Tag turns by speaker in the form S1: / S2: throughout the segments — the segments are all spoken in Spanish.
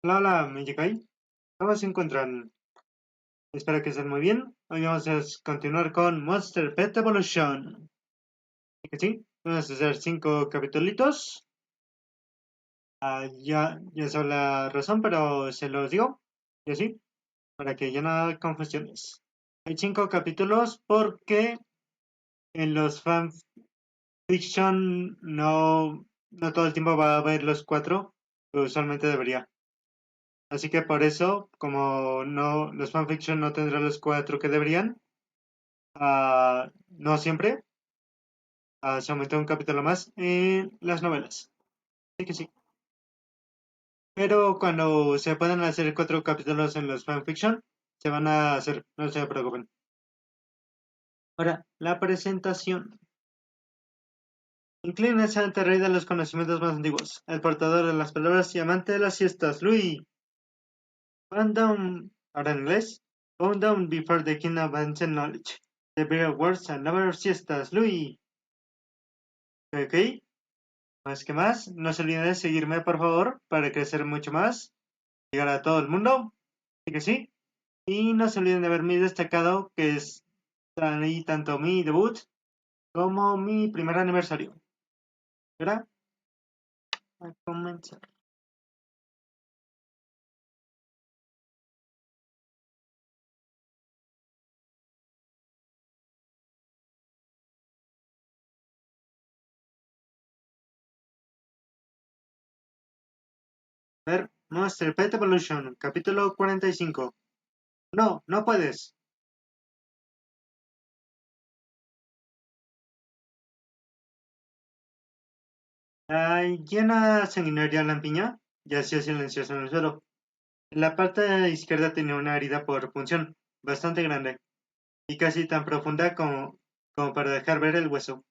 S1: Hola, hola, Miyakai. ¿Cómo se encuentran? Espero que estén muy bien. Hoy vamos a continuar con Monster Pet Evolution. ¿Y que sí? Vamos a hacer 5 capitulitos. Ya sé la razón, pero se los digo. Y así, para que ya no haya confusiones. Hay 5 capítulos porque en los fanfiction no todo el tiempo va a haber los 4, pero usualmente debería. Así que por eso, como no los fanfiction no tendrán los 4 que deberían, no siempre, se aumentó un capítulo más en las novelas. Sí que sí. Pero cuando se puedan hacer 4 capítulos en los fanfiction, se van a hacer, no se preocupen. Ahora, la presentación. Inclínese ante el rey de los conocimientos más antiguos, el portador de las palabras y amante de las siestas, Louis. Bow down, ahora en inglés. Bow down before the king of ancient knowledge. The very words and lover of siestas, Louis. Ok, más, no se olviden de seguirme por favor para crecer mucho más, llegar a todo el mundo, sí que sí, y no se olviden de ver mi destacado que es ahí tanto mi debut como mi primer aniversario. ¿Verdad? A comenzar. Ver Monster Pet Evolution, capítulo 45. No, no puedes. La hiena sanguinaria lampiña yacía silenciosa en el suelo. En la parte izquierda tenía una herida por punción, bastante grande, y casi tan profunda como para dejar ver el hueso.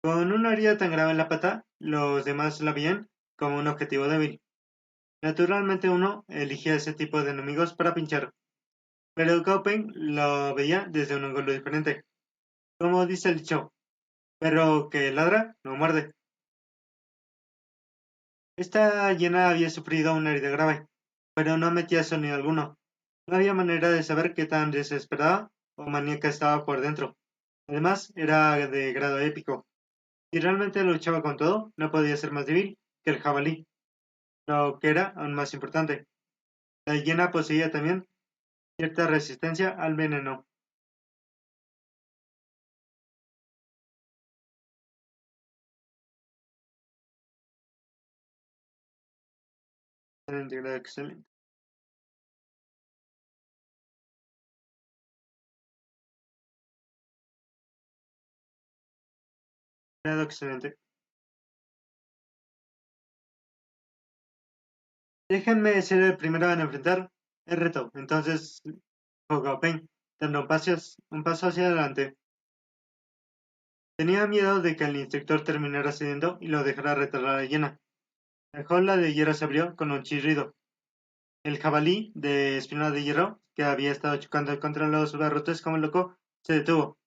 S1: Con una herida tan grave en la pata, los demás la veían como un objetivo débil. Naturalmente uno elegía ese tipo de enemigos para pinchar, pero Gaupen lo veía desde un ángulo diferente. Como dice el dicho, perro que ladra no muerde. Esta hiena había sufrido una herida grave, pero no emitía sonido alguno. No había manera de saber qué tan desesperada o maníaca estaba por dentro. Además, era de grado épico. Si realmente luchaba con todo, no podía ser más débil que el jabalí. Lo que era aún más importante, la hiena poseía también cierta resistencia al veneno. Excelente, excelente. Grado excelente. Déjenme ser el primero en enfrentar el reto. Entonces, Pen, dando un paso hacia adelante. Tenía miedo de que el instructor terminara cediendo y lo dejara retar a la hiena. La jaula de hierro se abrió con un chirrido. El jabalí de espina de hierro, que había estado chocando contra los barrotes como loco, se detuvo.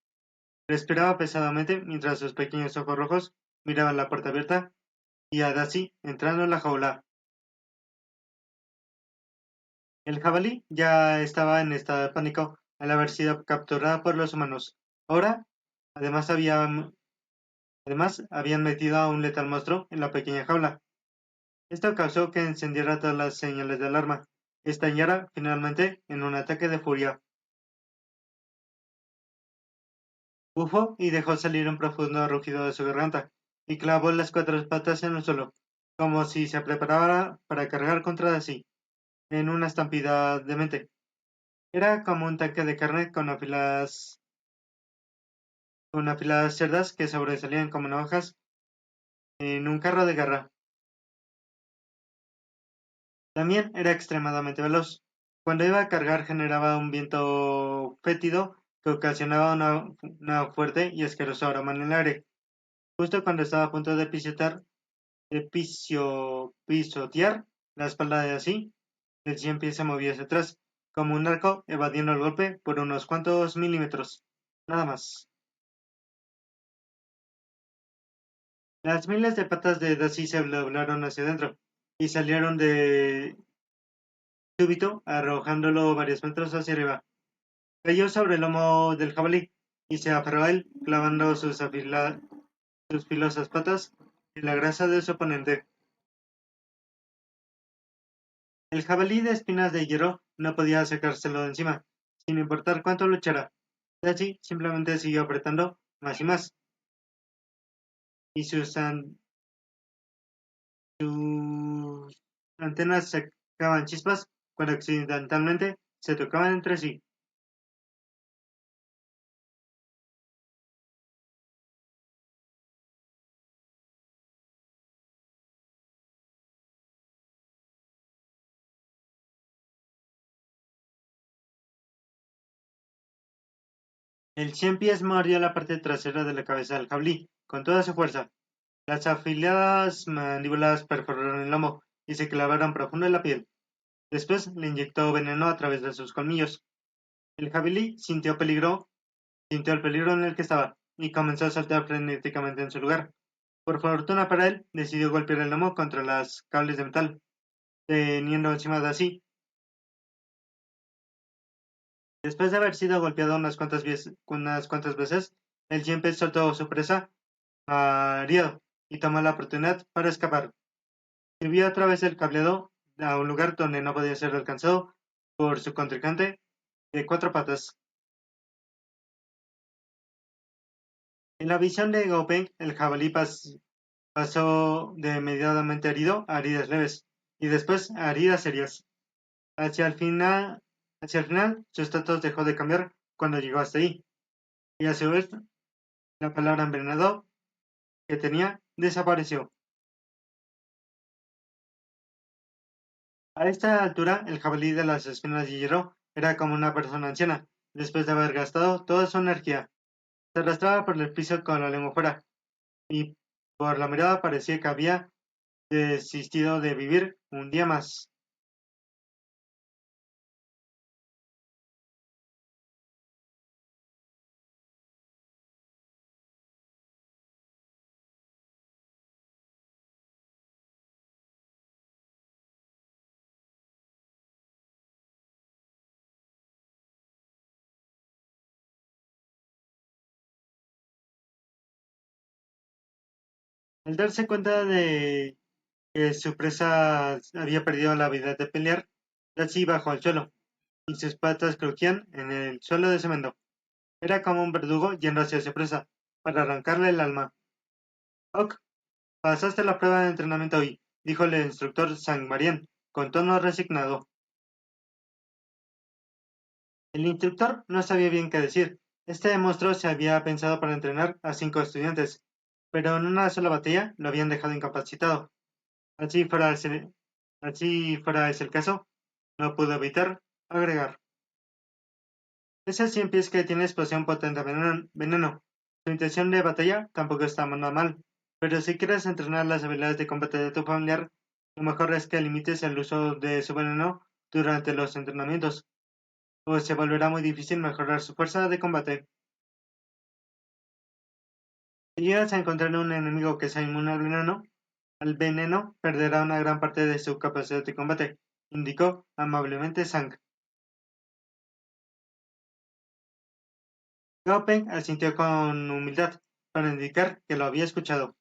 S1: Respiraba pesadamente mientras sus pequeños ojos rojos miraban la puerta abierta y a Daisy entrando en la jaula. El jabalí ya estaba en estado de pánico al haber sido capturada por los humanos. Ahora, además, habían metido a un letal monstruo en la pequeña jaula. Esto causó que encendiera todas las señales de alarma, estallara finalmente en un ataque de furia. Bufó y dejó salir un profundo rugido de su garganta, y clavó las cuatro patas en el suelo, como si se preparara para cargar contra sí, en una estampida demente. Era como un tanque de carne con afiladas cerdas que sobresalían como navajas en un carro de guerra. También era extremadamente veloz. Cuando iba a cargar generaba un viento fétido que ocasionaba una fuerte y asquerosa aroma en el aire. Justo cuando estaba a punto de pisotear la espalda de así, el cien pies se movía hacia atrás, como un arco evadiendo el golpe por unos cuantos milímetros. Nada más. Las miles de patas de Daisy se doblaron hacia adentro y salieron de súbito, arrojándolo varios metros hacia arriba. Cayó sobre el lomo del jabalí y se aferró a él, clavando sus filosas patas en la grasa de su oponente. El jabalí de espinas de hierro no podía sacárselo de encima, sin importar cuánto luchara. Daisy simplemente siguió apretando más y más, y sus antenas sacaban chispas cuando accidentalmente se tocaban entre sí. El cien pies mordió la parte trasera de la cabeza del jabalí con toda su fuerza. Las afiladas mandíbulas perforaron el lomo y se clavaron profundo en la piel. Después le inyectó veneno a través de sus colmillos. El jabalí sintió el peligro en el que estaba y comenzó a saltar frenéticamente en su lugar. Por fortuna para él, decidió golpear el lomo contra las cables de metal, teniendo encima de así. Después de haber sido golpeado unas cuantas veces, el siempre soltó su presa herido y tomó la oportunidad para escapar. Subió a través del cableado a un lugar donde no podía ser alcanzado por su contrincante de cuatro patas. En la visión de Gaupeng, el jabalí pasó de medianamente herido a heridas leves y después a heridas serias. Hacia el final, su estatus dejó de cambiar cuando llegó hasta ahí, y a su vez la palabra envenenado que tenía desapareció. A esta altura, el jabalí de las espinas de hierro era como una persona anciana, después de haber gastado toda su energía. Se arrastraba por el piso con la lengua fuera, y por la mirada parecía que había desistido de vivir un día más. Al darse cuenta de que su presa había perdido la habilidad de pelear, Dachi bajó al suelo, y sus patas crujían en el suelo de cemento. Era como un verdugo yendo hacia su presa, para arrancarle el alma. Ok, pasaste la prueba de entrenamiento hoy, dijo el instructor San Marian, con tono resignado. El instructor no sabía bien qué decir. Este monstruo se había pensado para entrenar a 5 estudiantes, pero en una sola batalla lo habían dejado incapacitado. Así fuera ese el caso, no pudo evitar agregar. Ese 100 pies que tiene explosión potente veneno. Su intención de batalla tampoco está nada mal, pero si quieres entrenar las habilidades de combate de tu familiar, lo mejor es que limites el uso de su veneno durante los entrenamientos, o se volverá muy difícil mejorar su fuerza de combate. Si llegas a encontrar un enemigo que sea inmune al veneno perderá una gran parte de su capacidad de combate, indicó amablemente Sang. Gao Peng asintió con humildad, para indicar que lo había escuchado.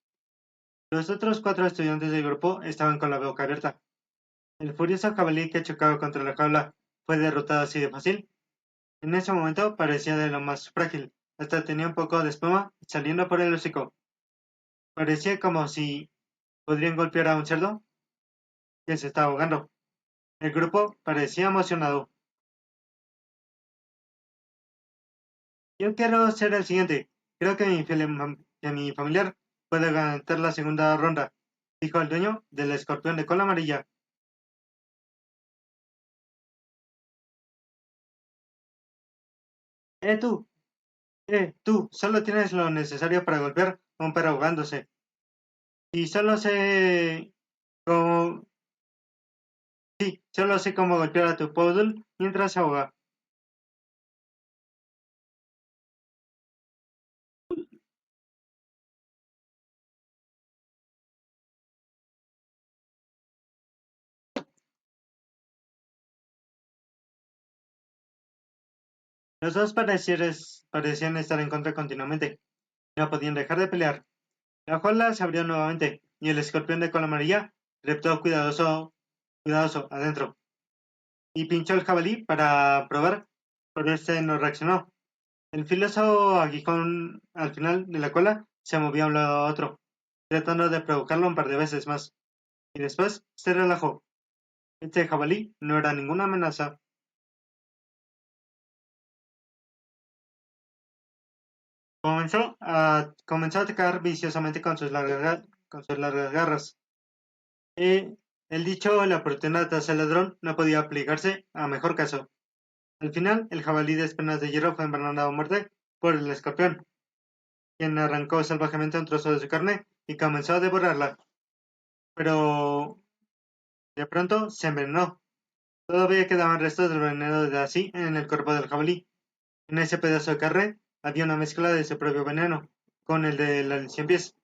S1: Los otros 4 estudiantes del grupo estaban con la boca abierta. El furioso jabalí que chocaba contra la jaula fue derrotado así de fácil. En ese momento parecía de lo más frágil, hasta tenía un poco de espuma saliendo por el hocico. Parecía como si podrían golpear a un cerdo que se estaba ahogando. El grupo parecía emocionado. Yo quiero ser el siguiente. Creo que mi familiar puede ganar la segunda ronda, dijo el dueño del escorpión de cola amarilla. Tú, tú, solo tienes lo necesario para golpear a un perro ahogándose. Y cómo, solo sé cómo golpear a tu poodle mientras se ahoga. Los dos parecían estar en contra continuamente. No podían dejar de pelear. La jaula se abrió nuevamente, y el escorpión de cola amarilla reptó cuidadoso adentro, y pinchó el jabalí para probar, pero este no reaccionó. El filoso aguijón al final de la cola se movía a un lado a otro, tratando de provocarlo un par de veces más, y después se relajó. Este jabalí no era ninguna amenaza. Comenzó a atacar viciosamente con sus largas garras. El dicho la oportunidad tras el ladrón no podía aplicarse a mejor caso. Al final, el jabalí de espinas de hierro fue envenenado a muerte por el escorpión, quien arrancó salvajemente un trozo de su carne y comenzó a devorarla. Pero de pronto se envenenó. Todavía quedaban restos del veneno de Daci en el cuerpo del jabalí. En ese pedazo de carne había una mezcla de su propio veneno con el de la cien pies.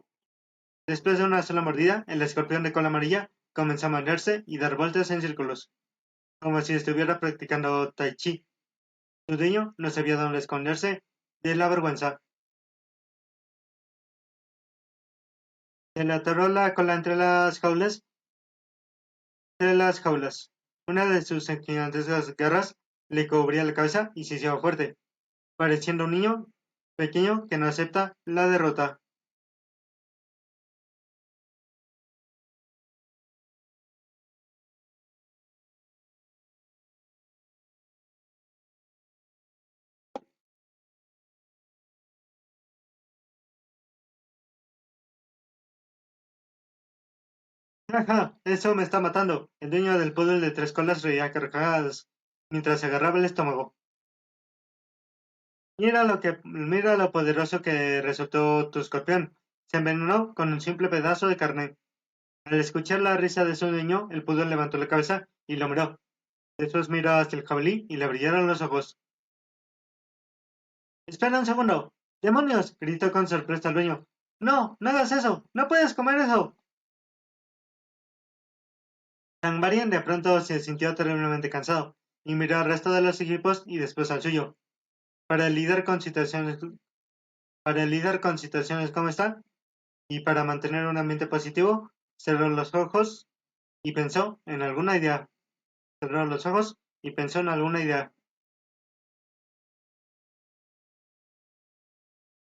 S1: Después de una sola mordida, el escorpión de cola amarilla comenzó a moverse y dar vueltas en círculos, como si estuviera practicando tai chi. Su dueño no sabía dónde esconderse de la vergüenza. Se le atoró la cola entre las jaulas. Una de sus gigantescas garras le cubría la cabeza y se hizo fuerte, pareciendo un niño pequeño que no acepta la derrota. Jaja, eso me está matando. El dueño del poodle de tres colas reía a carcajadas mientras se agarraba el estómago. Mira lo poderoso que resultó tu escorpión. Se envenenó con un simple pedazo de carne. Al escuchar la risa de su dueño, el poodle levantó la cabeza y lo miró. Después miró hacia el jabalí y le brillaron los ojos. Espera un segundo. ¡Demonios! Gritó con sorpresa el dueño. No, no hagas eso. No puedes comer eso. Tangbarian de pronto se sintió terriblemente cansado y miró al resto de los equipos y después al suyo. Para lidiar con situaciones, para lidiar con situaciones como esta y para mantener un ambiente positivo, cerró los ojos y pensó en alguna idea. Cerró los ojos y pensó en alguna idea.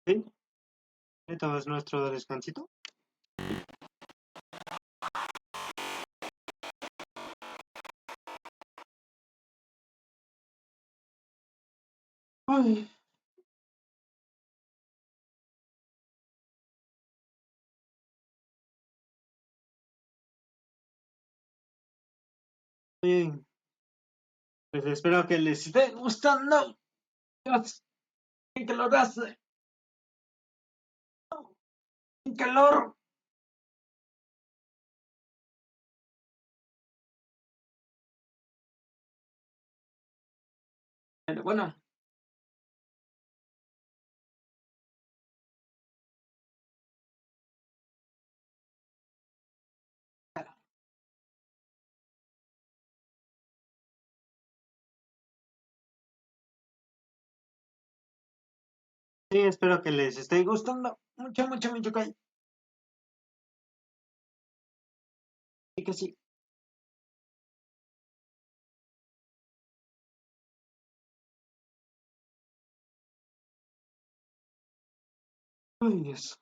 S1: ¿Sí? Entonces nuestro descansito. Uy, bien. Pues espero que les esté gustando. Dios, qué calor hace. Qué calor. Pero bueno, sí, espero que les esté gustando. Mucho, mucho, mucho. Sí que sí. Uy, Dios.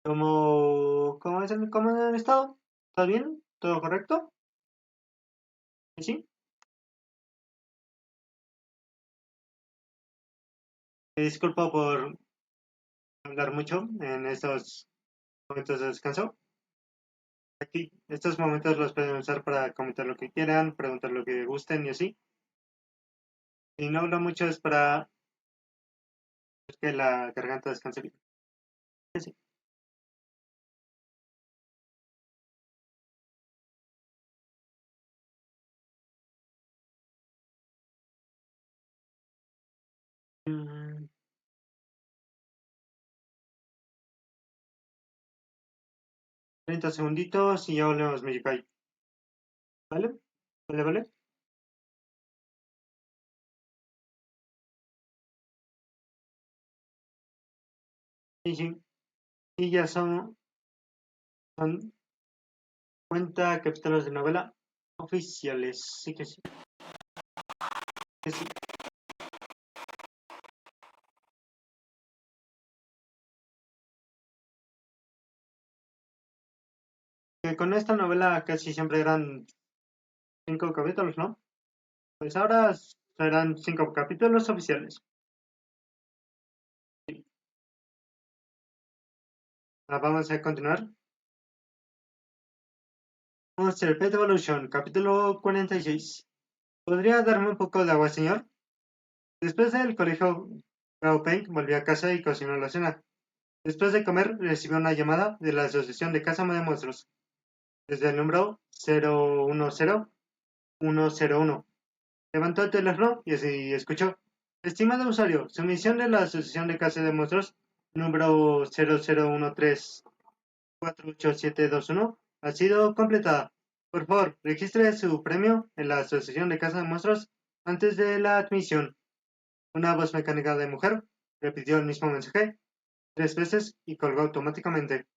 S1: ¿Cómo han estado? ¿Todo bien? ¿Todo correcto? Sí. Me disculpo por hablar mucho en estos momentos de descanso. Aquí, estos momentos los pueden usar para comentar lo que quieran, preguntar lo que gusten y así. Si no hablo mucho es para que la garganta descanse bien. Sí. Mm, 30 segunditos y ya volvemos, Magikai. ¿Vale? ¿Vale, vale? Sí, sí. Y ya son 50 capítulos de novela oficiales. Sí que sí. Que sí. Que con esta novela casi siempre eran 5 capítulos, ¿no? Pues ahora serán 5 capítulos oficiales. Sí. Vamos a continuar. Monster Pet Evolution, capítulo 46. ¿Podría darme un poco de agua, señor? Después del colegio, Gao Peng volvió a casa y cocinó la cena. Después de comer, recibió una llamada de la Asociación de Caza de Monstruos, desde el número 010101. Levantó el teléfono y así escuchó. Estimado usuario, su misión de la Asociación de Caza de Monstruos, número 0013488721, ha sido completada. Por favor, registre su premio en la Asociación de Caza de Monstruos antes de la admisión. Una voz mecánica de mujer repitió el mismo mensaje 3 veces y colgó automáticamente.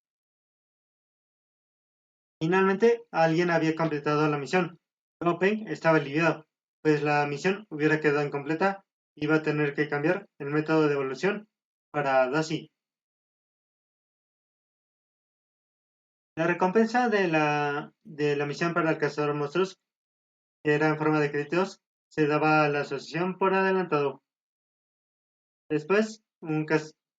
S1: Finalmente, alguien había completado la misión. Peng estaba aliviado, pues la misión hubiera quedado incompleta y iba a tener que cambiar el método de evolución para Daisy. La recompensa de la misión para el cazador de monstruos, que era en forma de créditos, se daba a la asociación por adelantado. Después,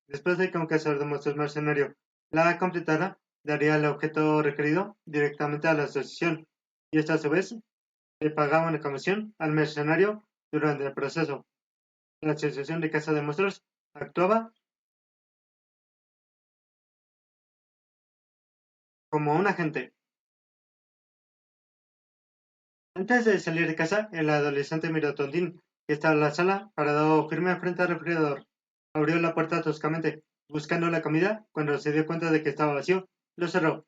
S1: después de que un cazador de monstruos mercenario la completara, daría el objeto requerido directamente a la asociación, y esta a su vez le pagaba una comisión al mercenario durante el proceso. La asociación de caza de monstruos actuaba como un agente. Antes de salir de casa, el adolescente miró a Tontín, que estaba en la sala, parado firme frente al refrigerador. Abrió la puerta toscamente, buscando la comida. Cuando se dio cuenta de que estaba vacío, lo cerró.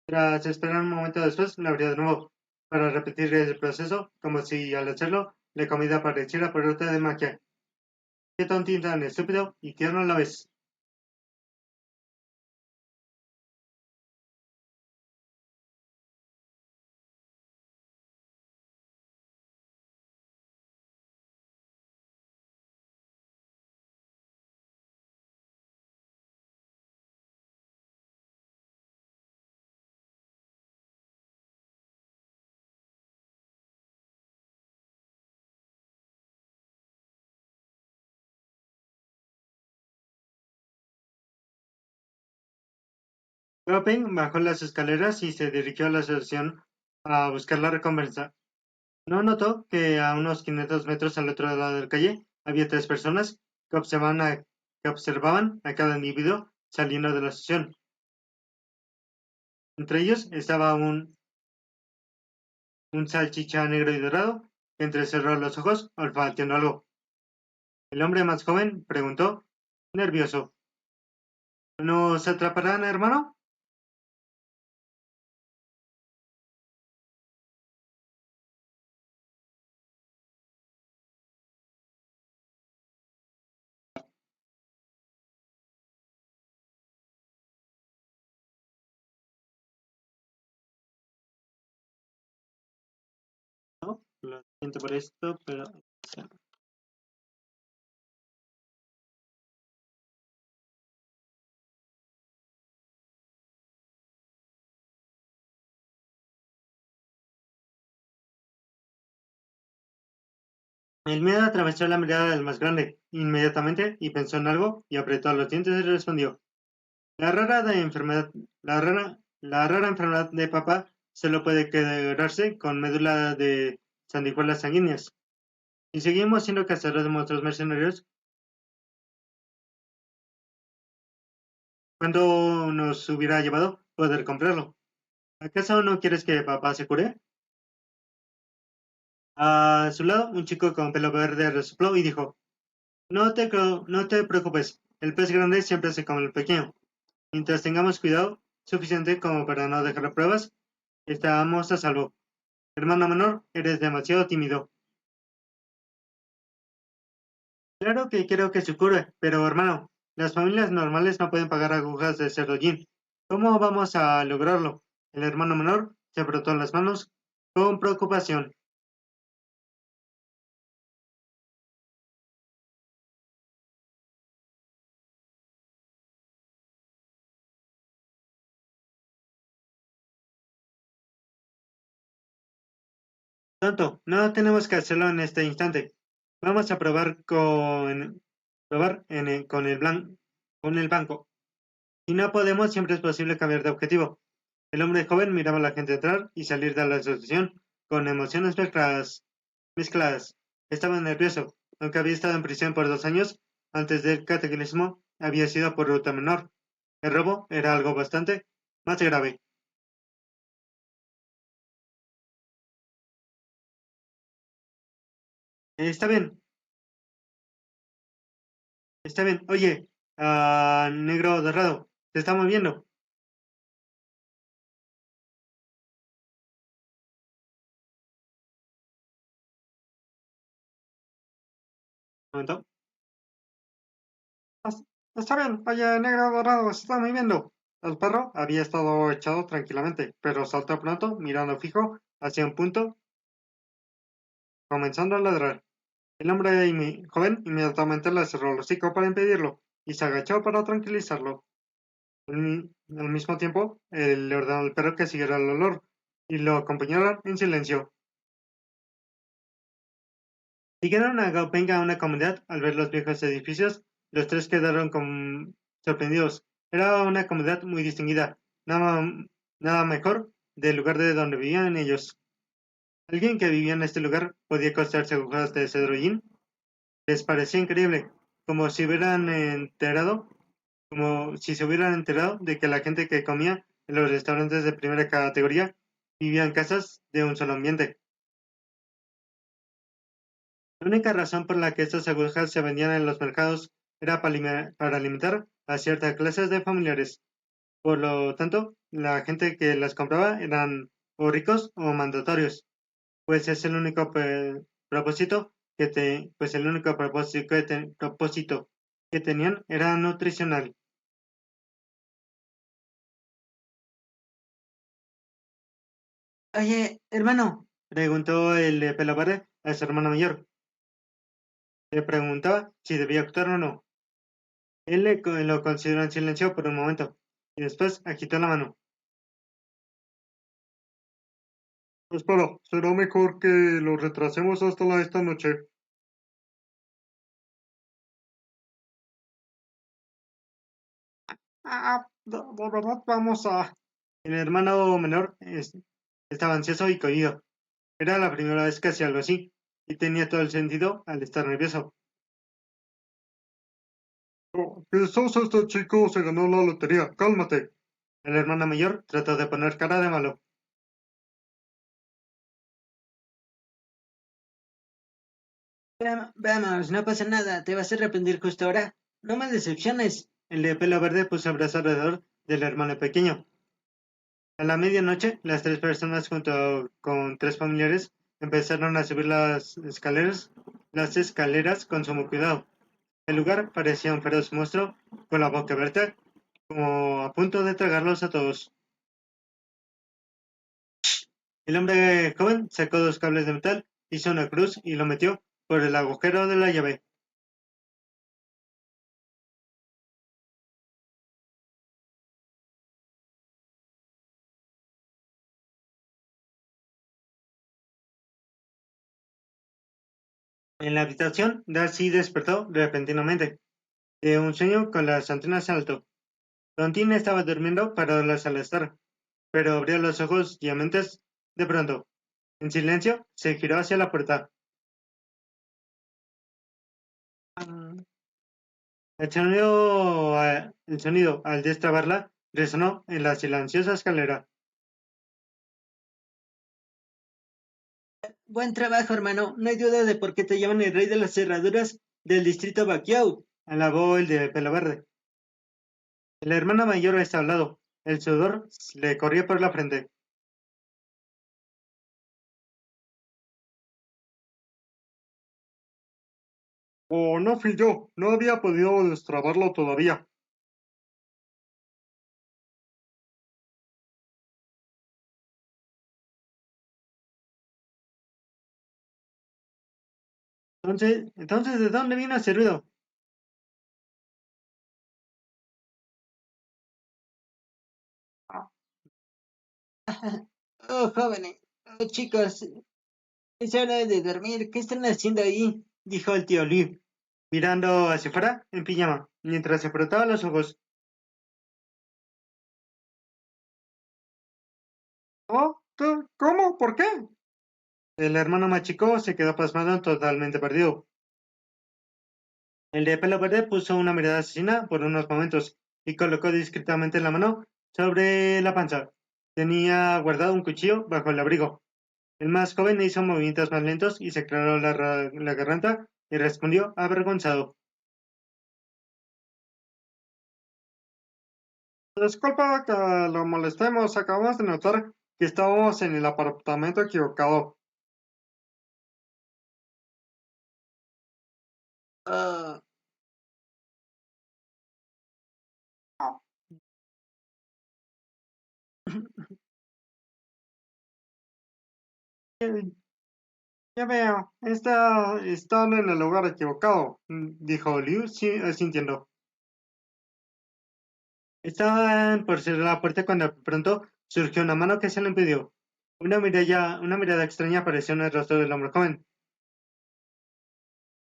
S1: Tras esperar un momento después, la abrió de nuevo, para repetir el proceso, como si al hacerlo, la comida apareciera por arte de magia. ¡Qué tontín tan estúpido y tierno a la vez! Gopin bajó las escaleras y se dirigió a la asociación a buscar la recompensa. No notó que a unos 500 metros al otro lado de la calle había tres personas que observaban a cada individuo saliendo de la asociación. Entre ellos estaba un salchicha negro y dorado que entrecerró los ojos olfateando algo. El hombre más joven preguntó, nervioso: ¿Nos atraparán, hermano? No, lo siento por esto, pero... El miedo atravesó la mirada del más grande, inmediatamente, y pensó en algo, y apretó los dientes y respondió: La rara, de enfermedad, la rara enfermedad de papá solo puede curarse con médula de sanguijuelas sanguíneas. Si seguimos siendo cazadores de monstruos mercenarios, ¿cuánto nos hubiera llevado poder comprarlo? ¿Acaso no quieres que papá se cure? A su lado, un chico con pelo verde resopló y dijo: no te preocupes, el pez grande siempre se come el pequeño. Mientras tengamos cuidado suficiente como para no dejar pruebas, estamos a salvo. Hermano menor, eres demasiado tímido. Claro que quiero que se cure, pero hermano, las familias normales no pueden pagar agujas de cerdollín. ¿Cómo vamos a lograrlo? El hermano menor se frotó las manos con preocupación. Tonto, no tenemos que hacerlo en este instante. Vamos a probar con el banco. Si no podemos, siempre es posible cambiar de objetivo. El hombre joven miraba a la gente entrar y salir de la asociación con emociones mezcladas. Estaba nervioso, aunque había estado en prisión por 2 años antes del cataclismo, había sido por ruta menor. El robo era algo bastante más grave. Está bien, está bien. Oye, negro dorado, se está moviendo. ¿Momento? Está bien, oye, negro dorado, se está moviendo. El perro había estado echado tranquilamente, pero saltó pronto, mirando fijo hacia un punto, comenzando a ladrar. El hombre joven inmediatamente le cerró el hocico para impedirlo y se agachó para tranquilizarlo. Al mismo tiempo, él le ordenó al perro que siguiera el olor y lo acompañara en silencio. Siguieron a Gao Peng a una comunidad. Al ver los viejos edificios, los tres quedaron sorprendidos. Era una comunidad muy distinguida, nada mejor del lugar de donde vivían ellos. Alguien que vivía en este lugar podía costarse agujas de cedrollín. Les parecía increíble, como si hubieran enterado, como si se hubieran enterado de que la gente que comía en los restaurantes de primera categoría vivía en casas de un solo ambiente. La única razón por la que estas agujas se vendían en los mercados era para alimentar a ciertas clases de familiares. Por lo tanto, la gente que las compraba eran o ricos o mandatorios, pues es el único propósito pues el único propósito que tenían era nutricional. Oye, hermano, preguntó el de pelo verde a su hermano mayor. Le preguntaba si debía actuar o no. Él lo consideró en silencio por un momento y después agitó la mano. Espera, será mejor que lo retrasemos hasta esta noche. De verdad vamos a... El hermano menor estaba ansioso y cohido. Era la primera vez que hacía algo así, y tenía todo el sentido al estar nervioso. Oh, quizás este chico se ganó la lotería. Cálmate. El hermano mayor trató de poner cara de malo. Vamos, no pasa nada, te vas a arrepentir justo ahora. No me decepciones. El de pelo verde puso el brazo alrededor del hermano pequeño. A la medianoche, las tres personas junto con tres familiares empezaron a subir las escaleras con sumo cuidado. El lugar parecía un feroz monstruo con la boca abierta, como a punto de tragarlos a todos. El hombre joven sacó dos cables de metal, hizo una cruz y lo metió por el agujero de la llave. En la habitación, Darcy despertó repentinamente de un sueño con las antenas en alto. Tontine estaba durmiendo paradas al estar, pero abrió los ojos llameantes de pronto. En silencio, se giró hacia la puerta. El sonido, al destrabarla, resonó en la silenciosa escalera. Buen trabajo, hermano. No hay duda de por qué te llaman el rey de las cerraduras del distrito Baquiao, alabó el de pelo verde. El hermano mayor está al lado. El sudor le corría por la frente. Oh, no fui yo. No había podido destrabarlo todavía. Entonces, ¿de dónde vino ese ruido? Oh, jóvenes, oh, chicos, es hora de dormir. ¿Qué están haciendo ahí? Dijo el tío Liu, mirando hacia afuera en pijama, mientras se frotaba los ojos. Oh, ¿cómo? ¿Por qué? El hermano más chico se quedó pasmado, totalmente perdido. El de pelo verde puso una mirada asesina por unos momentos y colocó discretamente la mano sobre la panza. Tenía guardado un cuchillo bajo el abrigo. El más joven hizo movimientos más lentos y se aclaró la garganta y respondió avergonzado. Disculpa que lo molestemos, acabamos de notar que estábamos en el apartamento equivocado. Ah, ya veo, están en el lugar equivocado, dijo Liu sintiendo. Estaban por cerrar la puerta cuando de pronto surgió una mano que se lo impidió. Una mirada extraña apareció en el rostro del hombre joven.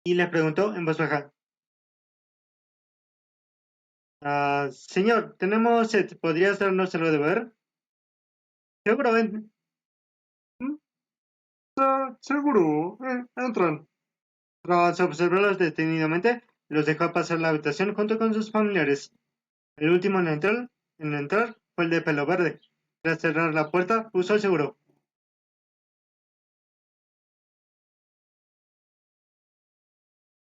S1: y le preguntó en voz baja: Señor, tenemos sed, ¿podrías darnos algo de beber? Seguro, ¿Mm? Seguro, entran. Tras observarlos detenidamente, los dejó pasar la habitación junto con sus familiares. El último en entrar fue el de pelo verde. Tras cerrar la puerta, puso el seguro.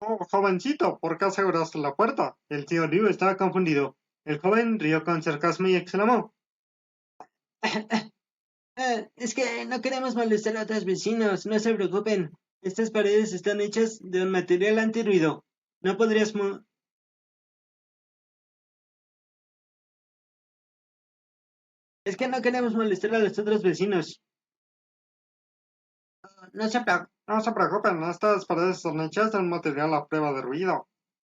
S1: Oh, jovencito, ¿por qué aseguraste la puerta? El tío Liu estaba confundido. El joven rió con sarcasmo y exclamó: Es que no queremos molestar a otros vecinos, no se preocupen. Estas paredes están hechas de un material antirruido. No podrías... Es que no queremos molestar a los otros vecinos. No se preocupen, estas paredes son hechas de un material a prueba de ruido.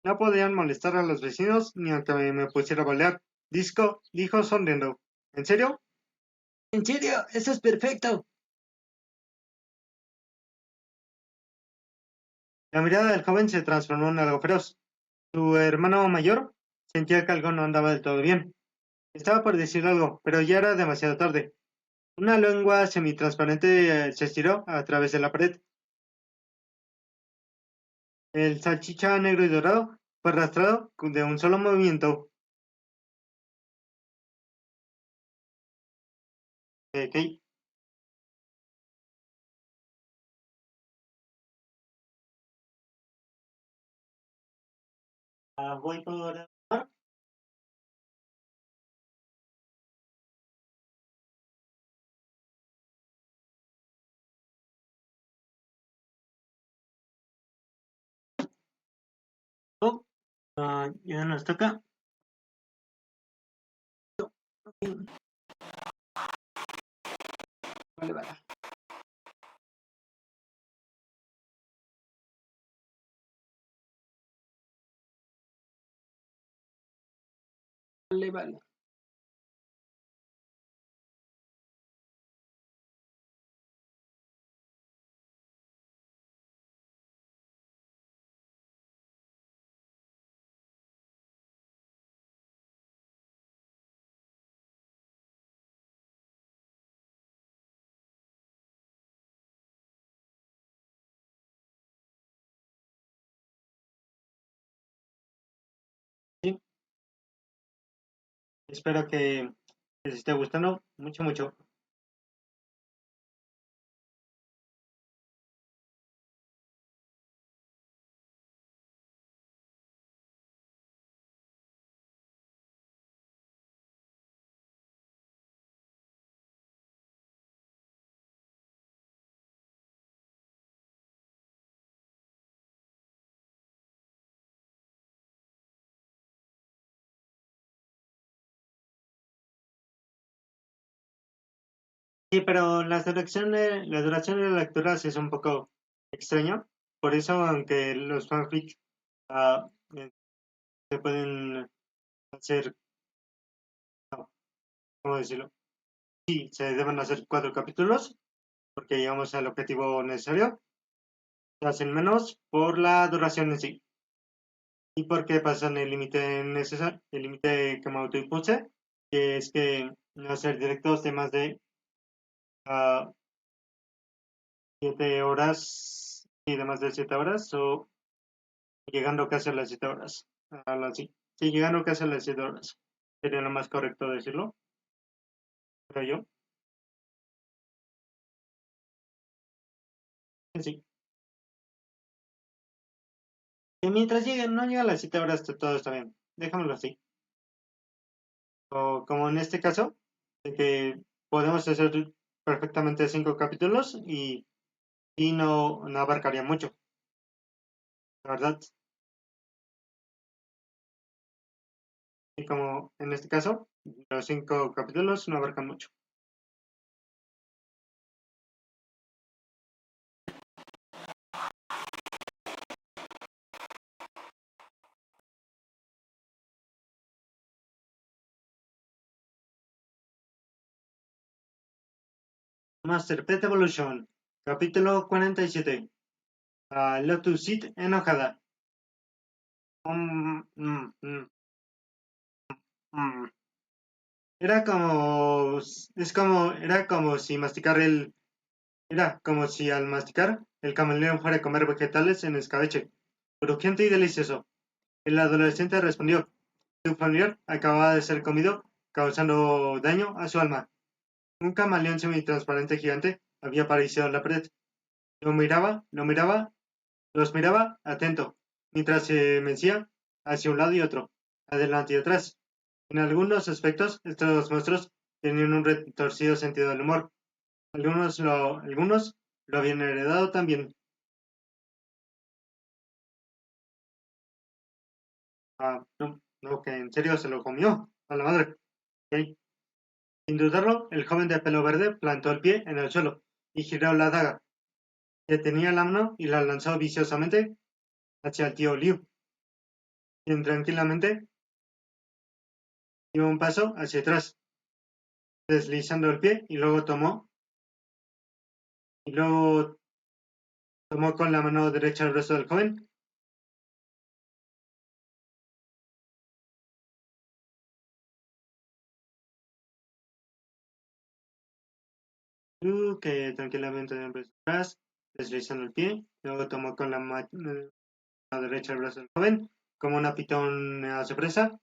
S1: No podrían molestar a los vecinos ni aunque me pusiera a bailar. Disco dijo sonriendo. ¿En serio? ¿En serio? Eso es perfecto. La mirada del joven se transformó en algo feroz. Su hermano mayor sentía que algo no andaba del todo bien. Estaba por decir algo, pero ya era demasiado tarde. Una lengua semitransparente se estiró a través de la pared. El salchicha negro y dorado fue arrastrado de un solo movimiento. Ok, voy por... Oh, ya nos toca. Vale, vale. Vale, vale. Sí, espero que les esté gustando mucho, mucho. Sí, pero la duración de la lectura sí es un poco extraña. Por eso, aunque los fanfics ah, eh, se pueden hacer, no, ¿cómo decirlo? Sí, se deben hacer 4 capítulos porque llegamos al objetivo necesario. Se hacen menos por la duración en sí y porque pasan el límite necesario, el límite que me autoimpuse, que es que no hacer directos de más de ah, 7 horas y de más de 7 horas o llegando casi a las 7 horas. Sí, sí, llegando casi a las 7 horas. Sería lo más correcto decirlo, creo yo. Sí. Y mientras no llega a las 7 horas, todo está bien. Déjamelo así. O como en este caso, de que podemos hacer perfectamente 5 capítulos y no abarcaría mucho, la verdad. Y como en este caso, los 5 capítulos no abarcan mucho. Master Pet Evolution, capítulo 47. a Lotus Seed enojada. Mm, mm, mm, mm. Era como si era como si al masticar el camaleón fuera a comer vegetales en escabeche, crujiente y delicioso. El adolescente respondió, su familiar acababa de ser comido, causando daño a su alma. Un camaleón semitransparente gigante había aparecido en la pared. Los miraba atento, mientras se mecía hacia un lado y otro, adelante y atrás. En algunos aspectos, estos monstruos tenían un retorcido sentido del humor. Algunos lo habían heredado también. No, no, que en serio se lo comió, a la madre. Ok. Sin dudarlo, el joven de pelo verde plantó el pie en el suelo y giró la daga. Detenía la mano y la lanzó viciosamente hacia el tío Liu, quien tranquilamente dio un paso hacia atrás, deslizando el pie y luego tomó con la mano derecha el brazo del joven. Que tranquilamente dio un paso atrás, deslizando el pie, luego tomó con la mano derecha el brazo del joven, como una pitona sorpresa,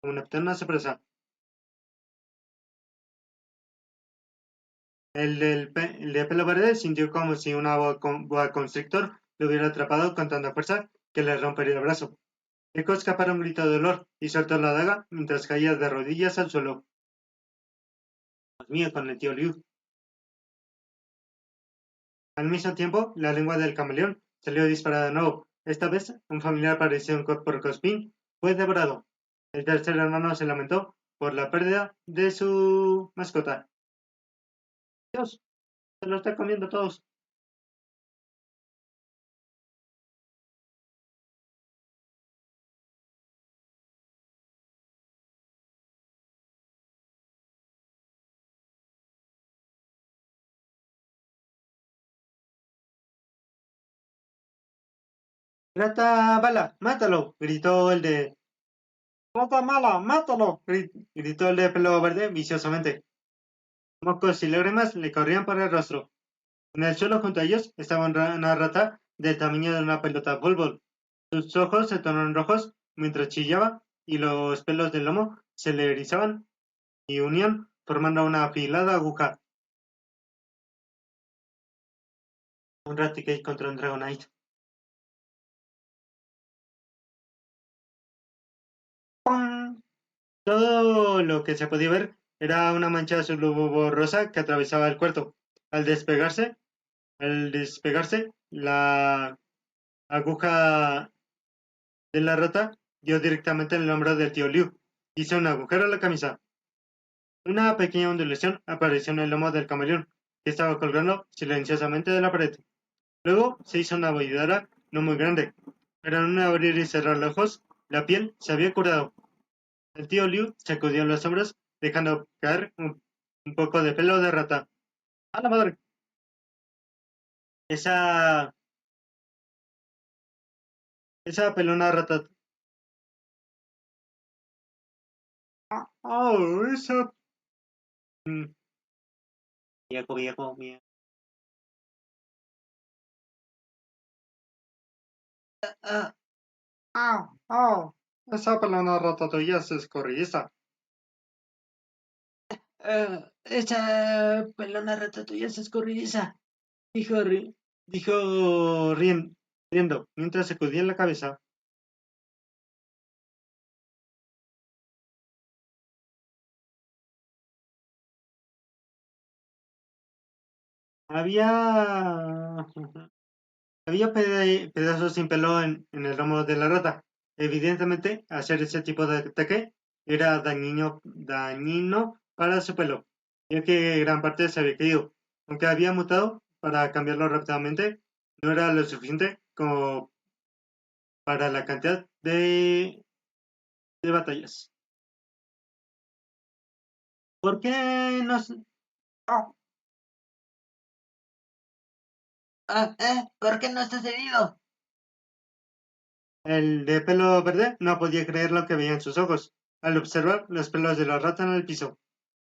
S1: como una pitona sorpresa. El de pelo verde sintió como si una boa constrictor lo hubiera atrapado con tanta fuerza que le rompería el brazo. Dejó escapar un grito de dolor y soltó la daga mientras caía de rodillas al suelo. Dios mío, con el tío Liu. Al mismo tiempo, la lengua del camaleón salió disparada de nuevo. Esta vez, un familiar parecido a un porcospín fue devorado. El tercer hermano se lamentó por la pérdida de su mascota. Dios, se lo está comiendo todos. ¡Rata bala! ¡Mátalo! Gritó el de ¡Rata mala! ¡Mátalo! Gritó el de pelo verde viciosamente. Mocos y lágrimas le corrían por el rostro. En el suelo junto a ellos estaba una rata del tamaño de una pelota de fútbol. Sus ojos se tornaron rojos mientras chillaba y los pelos del lomo se le erizaban y unían formando una afilada aguja. Un Raticate contra un Dragonite. ¡Pum! Todo lo que se podía ver era una mancha azul rosa que atravesaba el cuarto. Al despegarse, la aguja de la rata dio directamente en el hombro del tío Liu. Hizo un agujero en la camisa. Una pequeña ondulación apareció en el lomo del camaleón, que estaba colgando silenciosamente de la pared. Luego se hizo una abollidura no muy grande, pero en un abrir y cerrar los ojos, la piel se había curado. El tío Liu sacudió los hombros, dejando caer un poco de pelo de rata. ¡A la madre! Esa, esa pelona rata. ¡Oh, esa! Mm, viejo, viejo, viejo. Ah, ah, oh, esa pelona rata tuya es escorridiza. Esa pelona rata tuya es escurridiza, dijo, dijo riendo, mientras sacudía la cabeza. Había, había pedazos sin pelo en el lomo de la rata. Evidentemente, hacer ese tipo de ataque era dañino para su pelo, ya que gran parte se había caído. Aunque había mutado para cambiarlo rápidamente, no era lo suficiente como para la cantidad de batallas. ¿Por qué no? Oh,
S2: ¿Por qué no estás herido?
S1: El de pelo verde no podía creer lo que veía en sus ojos al observar los pelos de la rata en el piso.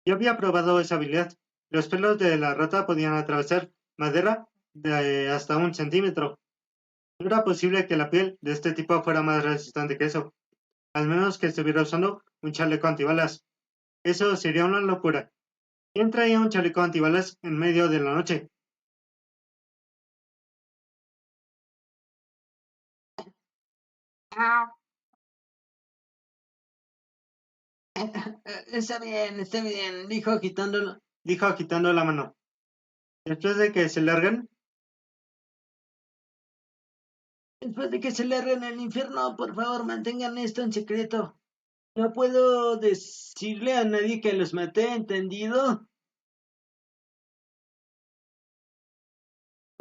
S1: Yo había probado esa habilidad. Los pelos de la rata podían atravesar madera de hasta 1 centímetro. No era posible que la piel de este tipo fuera más resistente que eso, al menos que estuviera usando un chaleco antibalas. Eso sería una locura. ¿Quién traía un chaleco antibalas en medio de la noche?
S2: Ah, está bien,
S1: Dijo agitando la mano. Después de que se largan,
S2: después de que se larguen al infierno, por favor, mantengan esto en secreto. No puedo decirle a nadie que los maté, ¿entendido?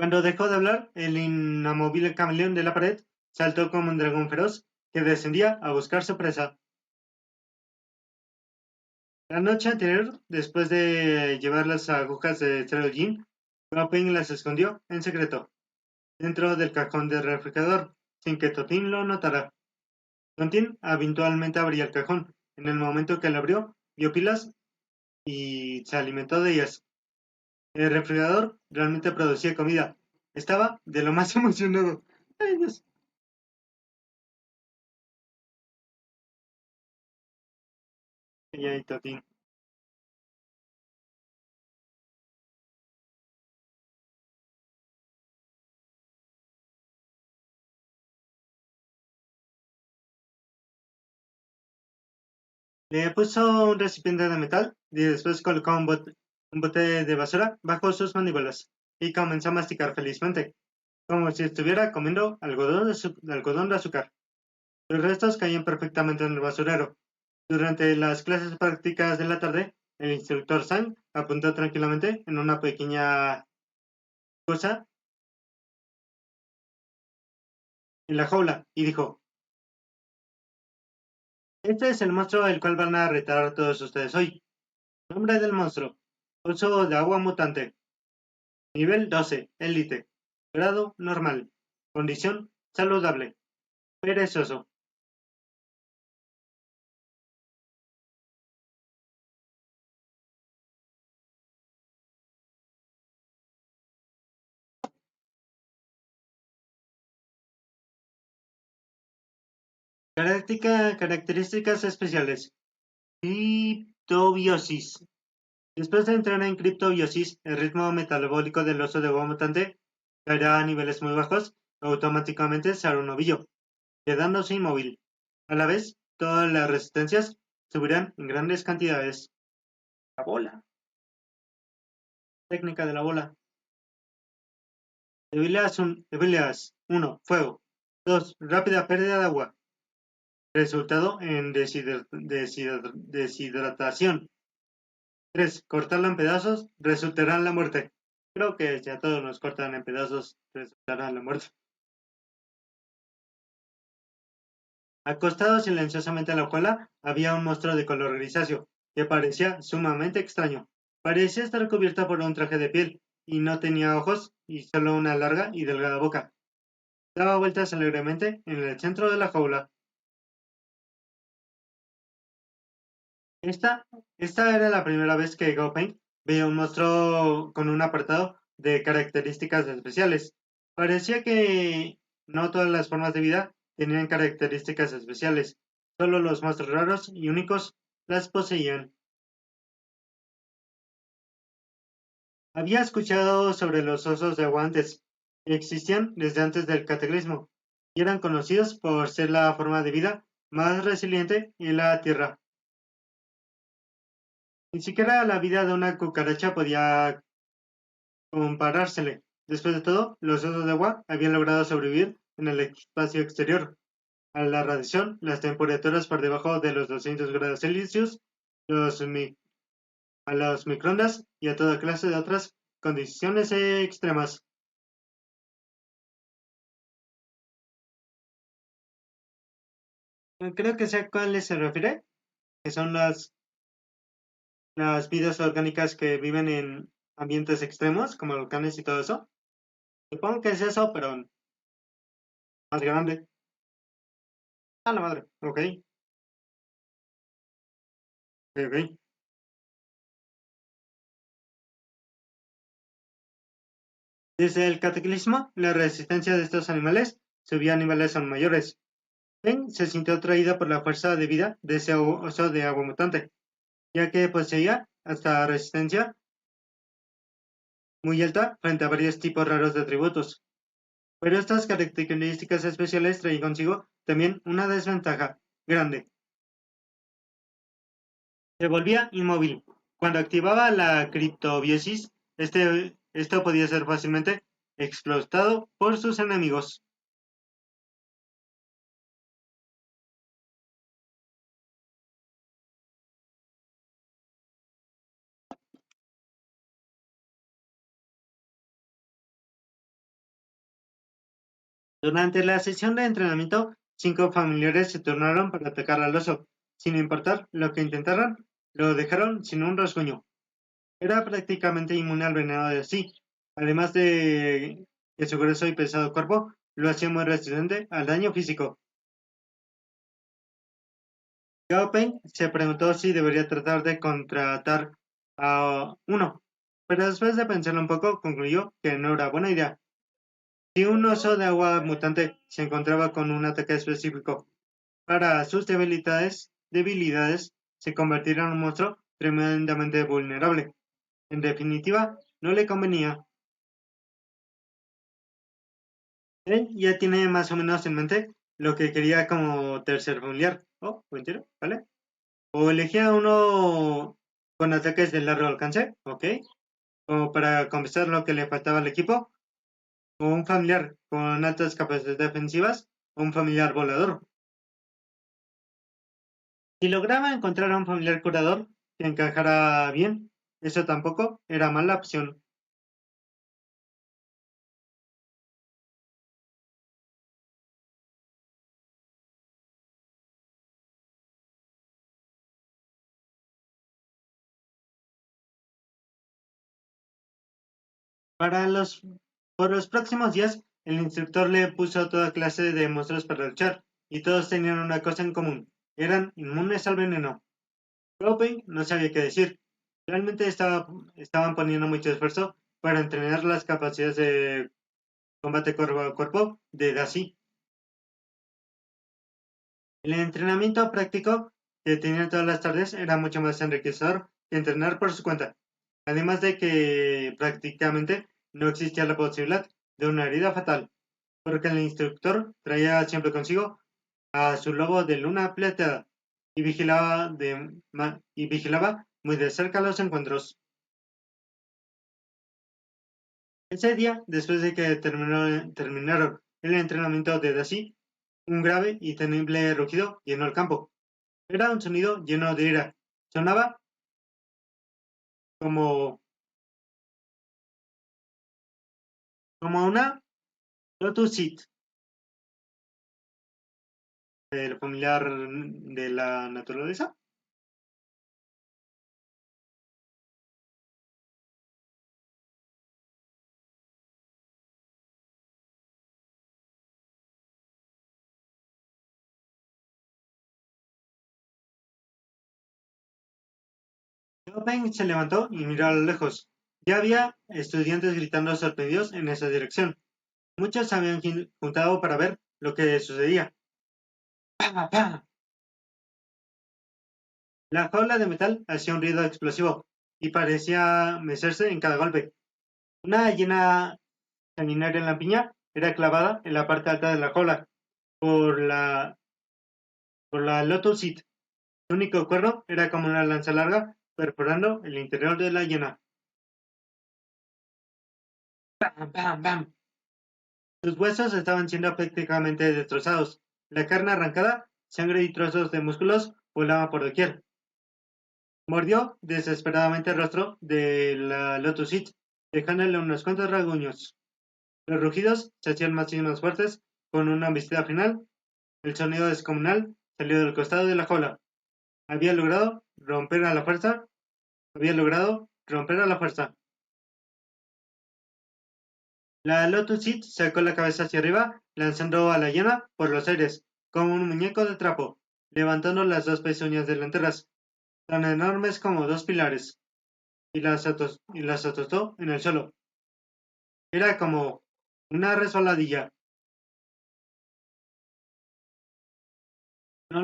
S1: cuando dejó de hablar, el inamovible camaleón de la pared saltó como un dragón feroz que descendía a buscar su presa. La noche anterior, después de llevar las agujas de Jean, Gopin las escondió en secreto dentro del cajón del refrigerador, sin que Totín lo notara. Totín habitualmente abría el cajón. En el momento que lo abrió, vio pilas y se alimentó de ellas. El refrigerador realmente producía comida. Estaba de lo más emocionado. ¡Ay, Dios! Y ahí Totín. Le puso un recipiente de metal y después colocó un bote de basura bajo sus mandíbulas y comenzó a masticar felizmente, como si estuviera comiendo algodón de azúcar. Los restos caían perfectamente en el basurero. Durante las clases prácticas de la tarde, el instructor Sang apuntó tranquilamente en una pequeña cosa en la jaula y dijo: "Este es el monstruo el cual van a retar todos ustedes hoy. Nombre del monstruo: Oso de agua mutante. Nivel 12, élite. Grado normal. Condición saludable. Perezoso. Características especiales. Criptobiosis. Después de entrar en criptobiosis, el ritmo metabólico del oso de agua mutante caerá a niveles muy bajos, automáticamente se hará un ovillo, quedándose inmóvil. A la vez, todas las resistencias subirán en grandes cantidades. La bola. Técnica de la bola. Debilidades 1. Fuego. 2. Rápida pérdida de agua. Resultado en deshidratación. 3. Cortarla en pedazos resultará en la muerte. Creo que si a todos nos cortan en pedazos, resultará en la muerte. Acostado silenciosamente en la hojuela, había un monstruo de color grisáceo, que parecía sumamente extraño. Parecía estar cubierto por un traje de piel, y no tenía ojos, y solo una larga y delgada boca. Daba vueltas alegremente en el centro de la jaula. Esta, esta era la primera vez que Gaupain veía un monstruo con un apartado de características especiales. Parecía que no todas las formas de vida tenían características especiales, solo los monstruos raros y únicos las poseían. Había escuchado sobre los osos de agua antes. Existían desde antes del cataclismo y eran conocidos por ser la forma de vida más resiliente en la Tierra. Ni siquiera la vida de una cucaracha podía comparársele. Después de todo, los osos de agua habían logrado sobrevivir en el espacio exterior. A la radiación, las temperaturas por debajo de los 200 grados Celsius, los a los microondas y a toda clase de otras condiciones extremas. Creo que sé a cuáles se refiere, que son las vidas orgánicas que viven en ambientes extremos, como volcanes y todo eso. Supongo que es eso, pero más grande. A la madre. Ok. Ok, ok. Desde el cataclismo, la resistencia de estos animales subía a niveles aún mayores. Ben se sintió atraída por la fuerza de vida de ese oso de agua mutante, ya que poseía hasta resistencia muy alta frente a varios tipos raros de atributos. Pero estas características especiales traían consigo también una desventaja grande. Se volvía inmóvil. Cuando activaba la criptobiosis, esto podía ser fácilmente explotado por sus enemigos. Durante la sesión de entrenamiento, 5 familiares se turnaron para atacar al oso. Sin importar lo que intentaran, lo dejaron sin un rasguño. Era prácticamente inmune al veneno de sí, además de que su grueso y pesado cuerpo lo hacía muy resistente al daño físico. Gao Peng se preguntó si debería tratar de contratar a uno, pero después de pensarlo un poco, concluyó que no era buena idea. Si un oso de agua mutante se encontraba con un ataque específico para sus debilidades, se convertiría en un monstruo tremendamente vulnerable. En definitiva, no le convenía. Él ya tiene más o menos en mente lo que quería como tercer familiar. Oh, buen tiro, ¿vale? O elegía uno con ataques de largo alcance, ¿ok? Como para compensar lo que le faltaba al equipo. O un familiar con altas capacidades defensivas. O un familiar volador. Si lograba encontrar a un familiar curador que encajara bien, eso tampoco era mala opción. Para los, por los próximos días, el instructor le puso toda clase de monstruos para luchar, y todos tenían una cosa en común: eran inmunes al veneno. Robin no sabía qué decir. Realmente estaban poniendo mucho esfuerzo para entrenar las capacidades de combate cuerpo a cuerpo de Daisy. El entrenamiento práctico que tenían todas las tardes era mucho más enriquecedor que entrenar por su cuenta, además de que prácticamente no existía la posibilidad de una herida fatal, porque el instructor traía siempre consigo a su lobo de luna plateada y vigilaba muy de cerca los encuentros. Ese día, después de que terminaron el entrenamiento de Daisy, un grave y temible rugido llenó el campo. Era un sonido lleno de ira. Sonaba como, como una Lotus Seed, el familiar de la naturaleza. Chopin se levantó y miró a lo lejos. Ya había estudiantes gritando sorprendidos en esa dirección. Muchos se habían juntado para ver lo que sucedía. ¡Pah, pah! La jaula de metal hacía un ruido explosivo y parecía mecerse en cada golpe. Una llena sanguinaria en la piña era clavada en la parte alta de la jaula por la, por la Lotus Seed. Su único cuerno era como una lanza larga perforando el interior de la llena. ¡Bam, bam, bam! Sus huesos estaban siendo prácticamente destrozados. La carne arrancada, sangre y trozos de músculos volaban por doquier. Mordió desesperadamente el rostro de la Lotus Seed, dejándole unos cuantos rasguños. Los rugidos se hacían más y más fuertes, con una embestida final. El sonido descomunal salió del costado de la jaula. Había logrado romper a la fuerza. Había logrado romper a la fuerza. La Lotus Seed sacó la cabeza hacia arriba, lanzando a la hiena por los aires, como un muñeco de trapo, levantando las dos pezuñas delanteras, tan enormes como dos pilares, y las atostó en el suelo. Era como una resbaladilla. No,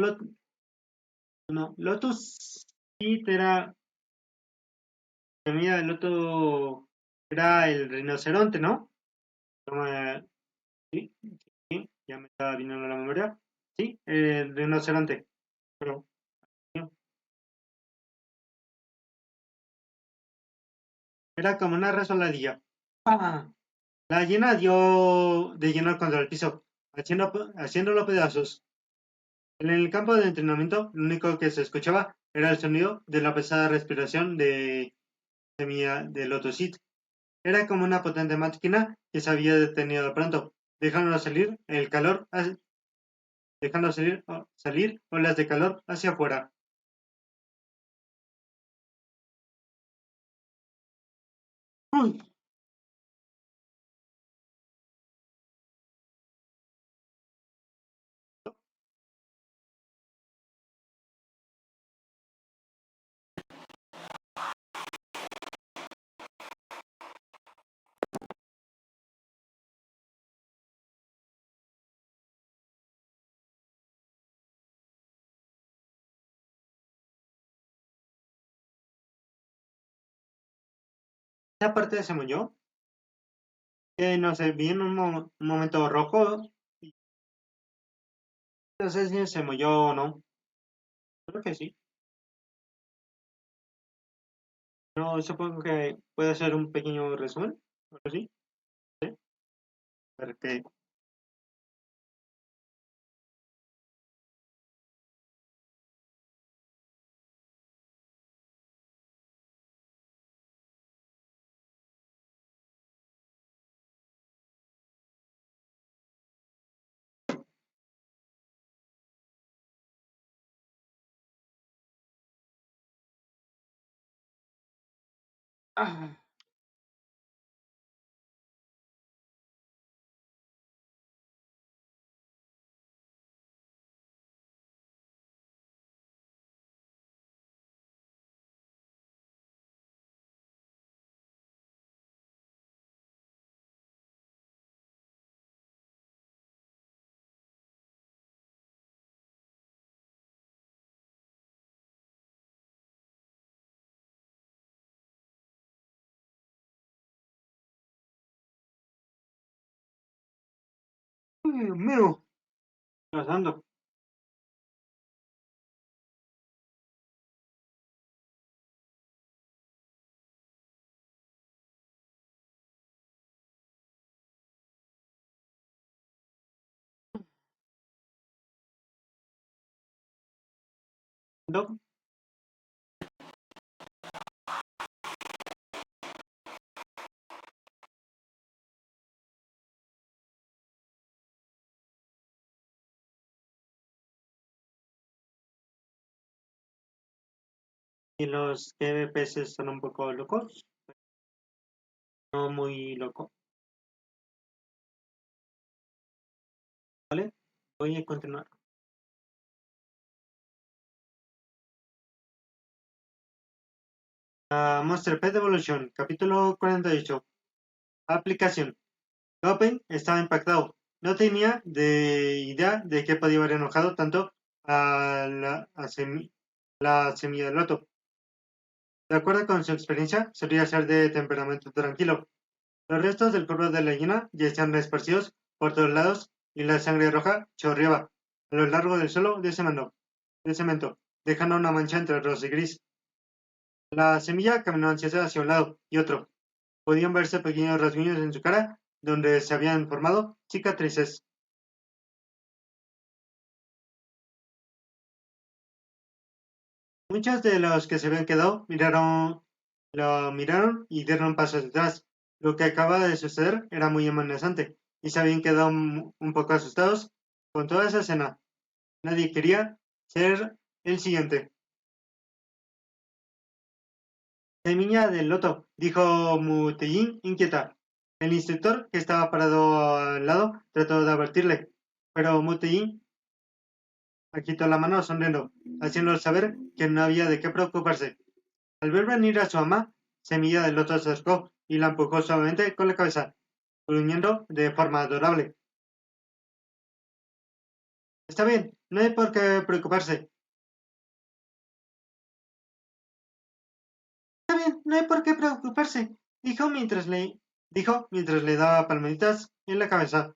S1: no, Lotus Seed era. Mira, el otro era el rinoceronte, ¿no? No sí, sí, ya me estaba viniendo a la memoria. Sí, el rinoceronte. Pero, no, era como una resbaladilla. ¡Pah! La hiena dio de lleno contra el piso, haciéndolo pedazos. En el campo de entrenamiento, lo único que se escuchaba era el sonido de la pesada respiración de Semilla de Lotosit. Era como una potente máquina que se había detenido de pronto, dejando salir el calor, dejando salir olas de calor hacia afuera. Uy, esa parte se murió. No sé, vi en un momento rojo. Y no sé si se murió o no. Creo que sí. No, supongo que puede ser un pequeño resumen. ¿O sí? ¿Sí? Porque ah, Dios mío, pasando. Y los peces son un poco locos. No muy locos. ¿Vale? Voy a continuar. Monster Pet Evolution, capítulo 48. Aplicación. Open estaba impactado. No tenía idea de qué podía haber enojado tanto la semilla del loto. De acuerdo con su experiencia, solía ser de temperamento tranquilo. Los restos del cuerpo de la gallina ya están esparcidos por todos lados y la sangre roja chorreaba a lo largo del suelo de cemento, dejando una mancha entre rosa y gris. La semilla caminó ansiosa hacia un lado y otro. Podían verse pequeños rasguños en su cara donde se habían formado cicatrices. Muchos de los que se habían quedado lo miraron y dieron pasos atrás. Lo que acababa de suceder era muy amenazante y se habían quedado un poco asustados con toda esa escena. Nadie quería ser el siguiente. Semilla del loto, dijo Mutellín inquieta. El instructor, que estaba parado al lado, trató de advertirle, pero Mutei agitó la mano sonriendo, haciéndole saber que no había de qué preocuparse. Al ver venir a su ama, Semilla del Loto se acercó y la empujó suavemente con la cabeza, gruñendo de forma adorable. Está bien, no hay por qué preocuparse. Está bien, no hay por qué preocuparse, dijo mientras le daba palmaditas en la cabeza.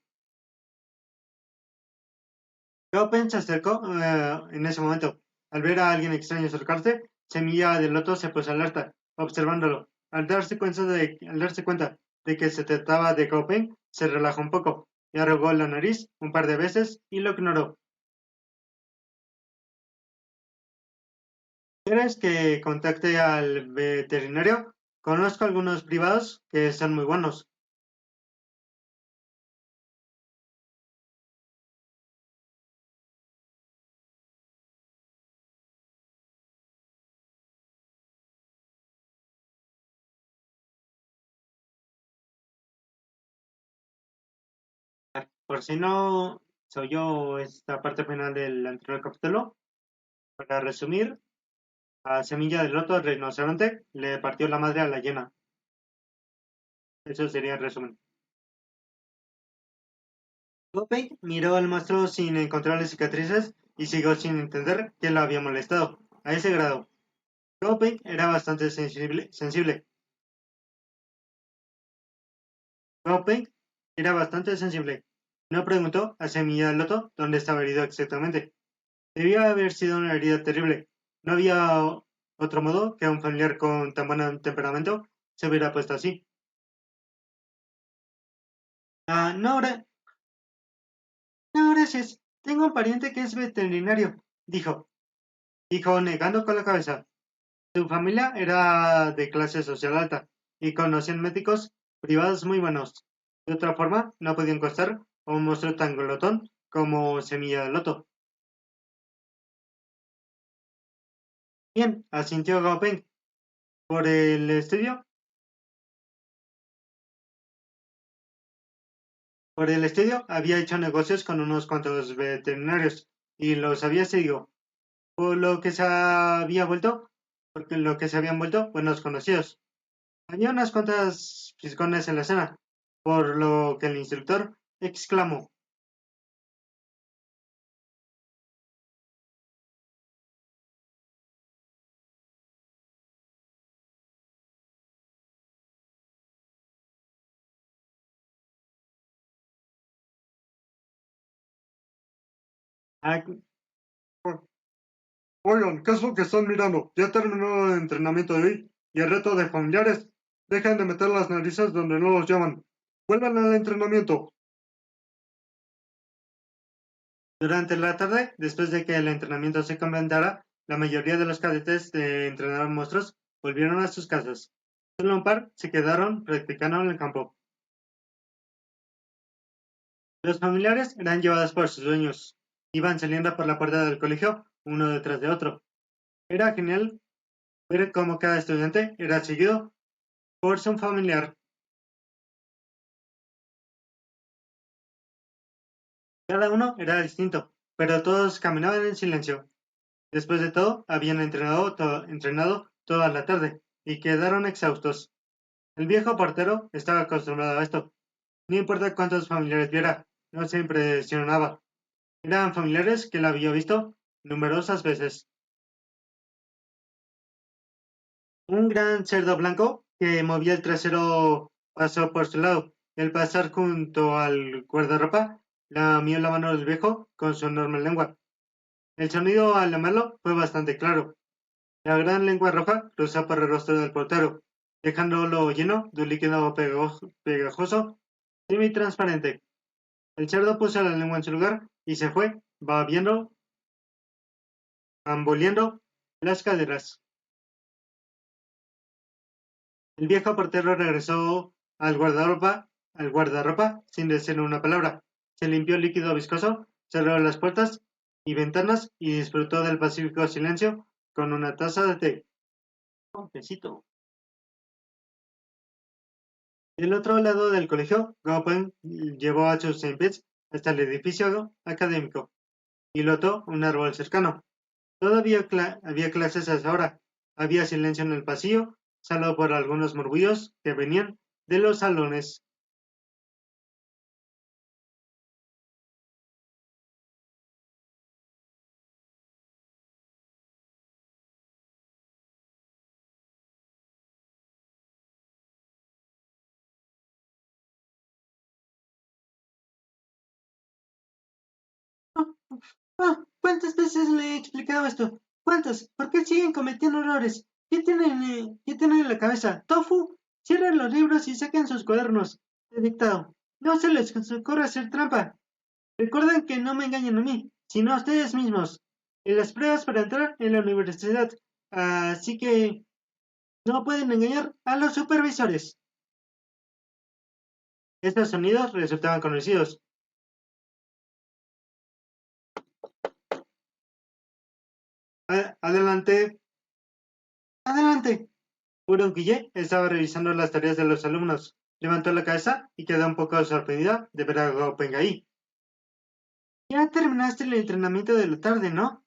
S1: Gaupen se acercó en ese momento. Al ver a alguien extraño acercarse, Semilla del Loto se puso alerta, observándolo. Al darse cuenta de que se trataba de Gaupen, se relajó un poco, y arrugó la nariz un par de veces y lo ignoró. ¿Quieres que contacte al veterinario? Conozco algunos privados que son muy buenos. Por si no se oyó esta parte final del anterior capítulo, para resumir, a Semilla del Loto, el rinoceronte, le partió la madre a la hiena. Eso sería el resumen. Popeye miró al monstruo sin encontrarle cicatrices y siguió sin entender qué lo había molestado. A ese grado, Popeye era bastante sensible. Popeye era bastante sensible. No preguntó a Semilla del Loto dónde estaba herido exactamente. Debía haber sido una herida terrible. No había otro modo que un familiar con tan buen temperamento se hubiera puesto así. Ah, no, no, gracias. Tengo un pariente que es veterinario, dijo negando con la cabeza. Su familia era de clase social alta y conocían médicos privados muy buenos. De otra forma, no podían costar a un monstruo tan glotón como Semilla de Loto. Bien, asintió Gao Peng. Por el estudio Por el estudio había hecho negocios con unos cuantos veterinarios y los había seguido, por lo que se había vuelto, porque lo que se habían vuelto buenos conocidos. Había unas cuantas fisgones en la escena, por lo que el instructor exclamó: "Ah, oigan, ¿qué es lo que están mirando? Ya terminó el entrenamiento de hoy y el reto de familiares. Dejen de meter las narices donde no los llaman. Vuelvan al entrenamiento". Durante la tarde, después de que el entrenamiento se completara, la mayoría de los cadetes de entrenar monstruos volvieron a sus casas. Solo un par se quedaron practicando en el campo. Los familiares eran llevados por sus dueños. Iban saliendo por la puerta del colegio, uno detrás de otro. Era genial ver cómo cada estudiante era seguido por su familiar. Cada uno era distinto, pero todos caminaban en silencio. Después de todo, habían entrenado toda la tarde y quedaron exhaustos. El viejo portero estaba acostumbrado a esto. No importa cuántos familiares viera, no se impresionaba. Eran familiares que la había visto numerosas veces. Un gran cerdo blanco que movía el trasero pasó por su lado. Al pasar junto al guardarropa, lamió la mano del viejo con su enorme lengua. El sonido al lamerlo fue bastante claro. La gran lengua roja cruzó por el rostro del portero, dejándolo lleno de un líquido pegajoso semi-transparente. El cerdo puso la lengua en su lugar y se fue, babiando, bamboleando las caderas. El viejo portero regresó al guardarropa sin decir una palabra. Se limpió el líquido viscoso, cerró las puertas y ventanas y disfrutó del pacífico silencio con una taza de té. Un tecito. Del otro lado del colegio, Gao Peng llevó a sus Senpets hasta el edificio académico y lotó un árbol cercano. Todavía había clases a esa hora. Había silencio en el pasillo, salvo por algunos murmullos que venían de los salones. ¿Cuántas veces le he explicado esto? ¿Cuántas? ¿Por qué siguen cometiendo errores? ¿Qué tienen en la cabeza? ¿Tofu? Cierren los libros y saquen sus cuadernos de dictado. No se les ocurre hacer trampa. Recuerden que no me engañan a mí, sino a ustedes mismos. En las pruebas para entrar en la universidad. Así que no pueden engañar a los supervisores. Estos sonidos resultaban conocidos. Adelante, adelante. Guille estaba revisando las tareas de los alumnos. Levantó la cabeza y quedó un poco sorprendida de ver a Gao Peng ahí. Ya terminaste el entrenamiento de la tarde, ¿no?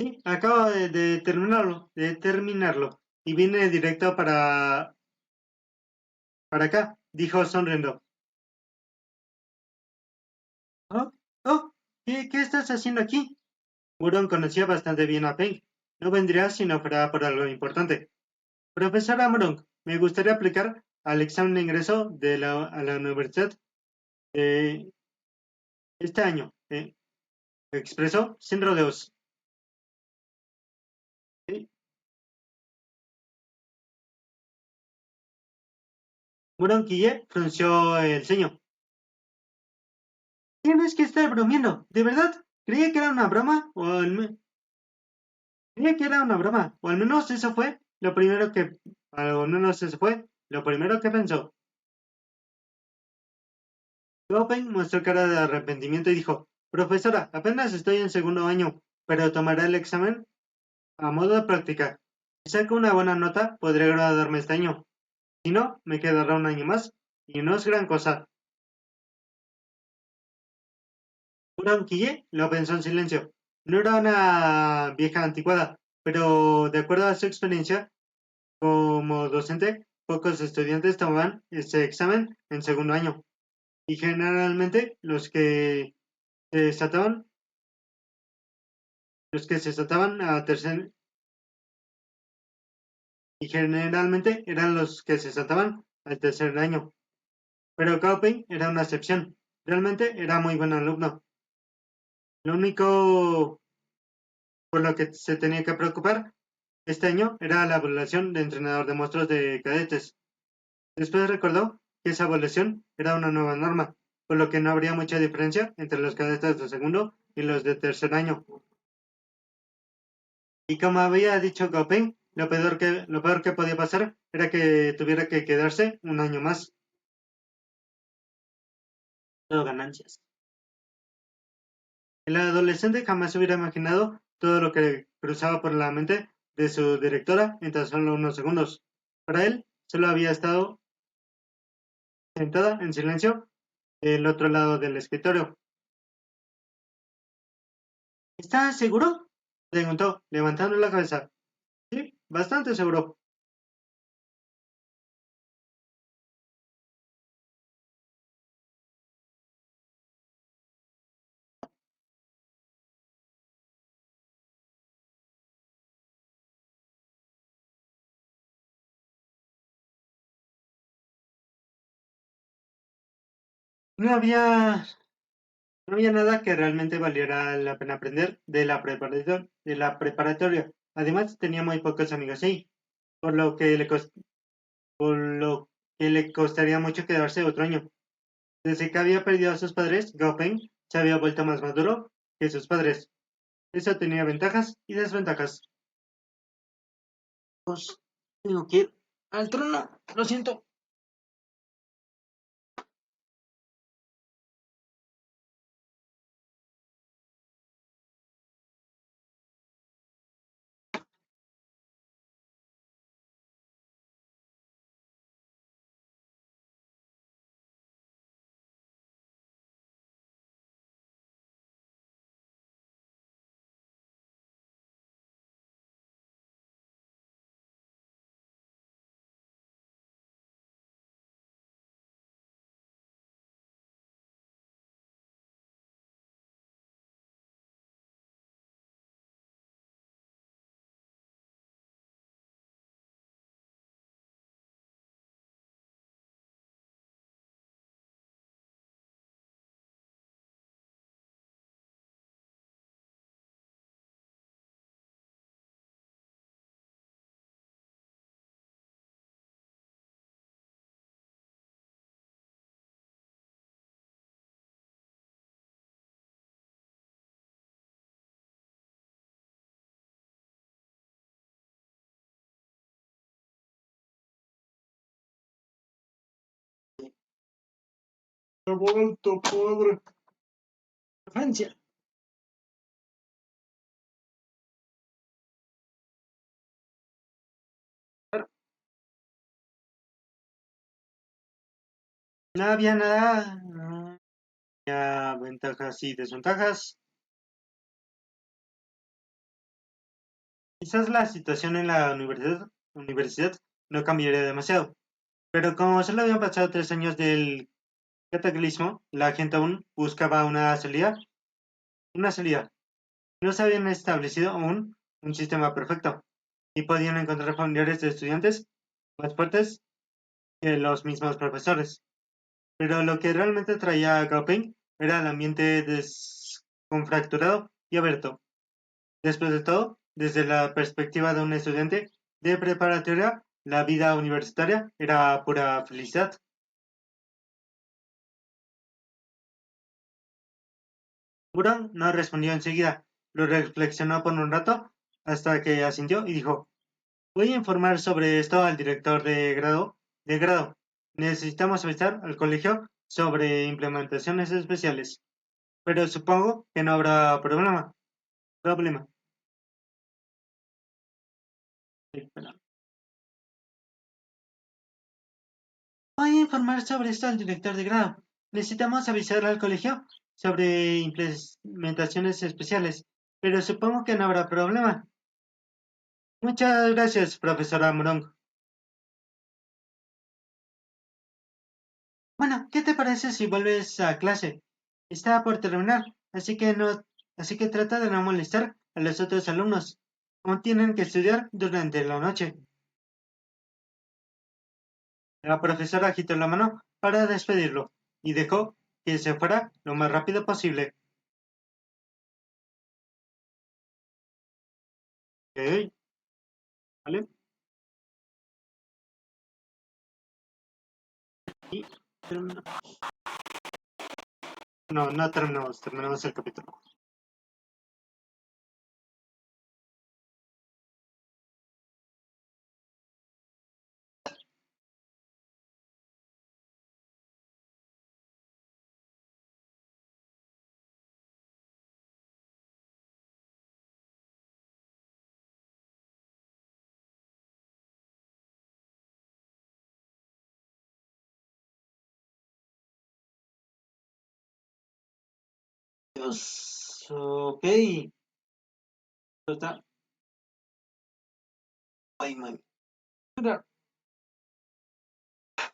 S1: Sí, acabo de terminarlo. Y vine directo para acá, dijo sonriendo. Oh, oh, ¿qué estás haciendo aquí? Murón conocía bastante bien a Peng. No vendría si no fuera por algo importante. Profesora Murong, me gustaría aplicar al examen de ingreso a la universidad de este año. Expresó sin rodeos. ¿Sí? Murong Guille frunció el ceño. Tienes que estar bromeando, ¿de verdad? Creía que era una broma, creía que era una broma, o al menos eso fue lo primero que, al menos eso fue lo primero que pensó. Gopen mostró cara de arrepentimiento y dijo, profesora, apenas estoy en segundo año, pero tomaré el examen a modo de práctica. Si saco una buena nota, podré graduarme este año. Si no, me quedará un año más, y no es gran cosa. Uranquille lo pensó en silencio. No era una vieja anticuada, pero de acuerdo a su experiencia como docente, pocos estudiantes tomaban este examen en segundo año. Y generalmente se saltaban, los que se saltaban a tercer, y generalmente eran los que se saltaban al tercer año. Pero Kauping era una excepción. Realmente era muy buen alumno. Lo único por lo que se tenía que preocupar este año era la evaluación de entrenador de monstruos de cadetes. Después recordó que esa evaluación era una nueva norma, por lo que no habría mucha diferencia entre los cadetes de segundo y los de tercer año. Y como había dicho Gaupeng, lo peor que podía pasar era que tuviera que quedarse un año más. Todo ganancias. El adolescente jamás hubiera imaginado todo lo que cruzaba por la mente de su directora en tan solo unos segundos. Para él, solo había estado sentada en silencio del otro lado del escritorio. ¿Estás seguro? Preguntó, levantando la cabeza. Sí, bastante seguro. No había, no había nada que realmente valiera la pena aprender de la preparatoria. Además, tenía muy pocos amigos ahí, por lo que por lo que le costaría mucho quedarse otro año. Desde que había perdido a sus padres, Gao Peng se había vuelto más maduro que sus padres. Eso tenía ventajas y desventajas. Pues tengo que ir al trono, lo siento. He vuelto, padre.
S2: Francia.
S1: No había nada. No había ventajas y desventajas. Quizás la situación en la universidad no cambiaría demasiado. Pero como solo habían pasado 3 años del cataclismo, la gente aún buscaba una salida. Una salida. No se habían establecido aún un sistema perfecto y podían encontrar familiares de estudiantes más fuertes que los mismos profesores. Pero lo que realmente traía a Gaoping era el ambiente desconfracturado y abierto. Después de todo, desde la perspectiva de un estudiante de preparatoria, la vida universitaria era pura felicidad. Buran no respondió enseguida, lo reflexionó por un rato hasta que asintió y dijo: voy a informar sobre esto al director de grado. Necesitamos avisar al colegio sobre implementaciones especiales, pero supongo que no habrá problema. Voy a informar sobre esto al director de grado. Necesitamos avisar al colegio sobre implementaciones especiales, pero supongo que no habrá problema. Muchas gracias, profesora Morong. Bueno, ¿qué te parece si vuelves a clase? Está por terminar, así que trata de no molestar a los otros alumnos. Aún tienen que estudiar durante la noche. La profesora agitó la mano para despedirlo y dejó que se fuera lo más rápido posible. Ok, ¿vale? Y terminó. No, no terminamos el capítulo. Dios, ok. Está. Ay, man.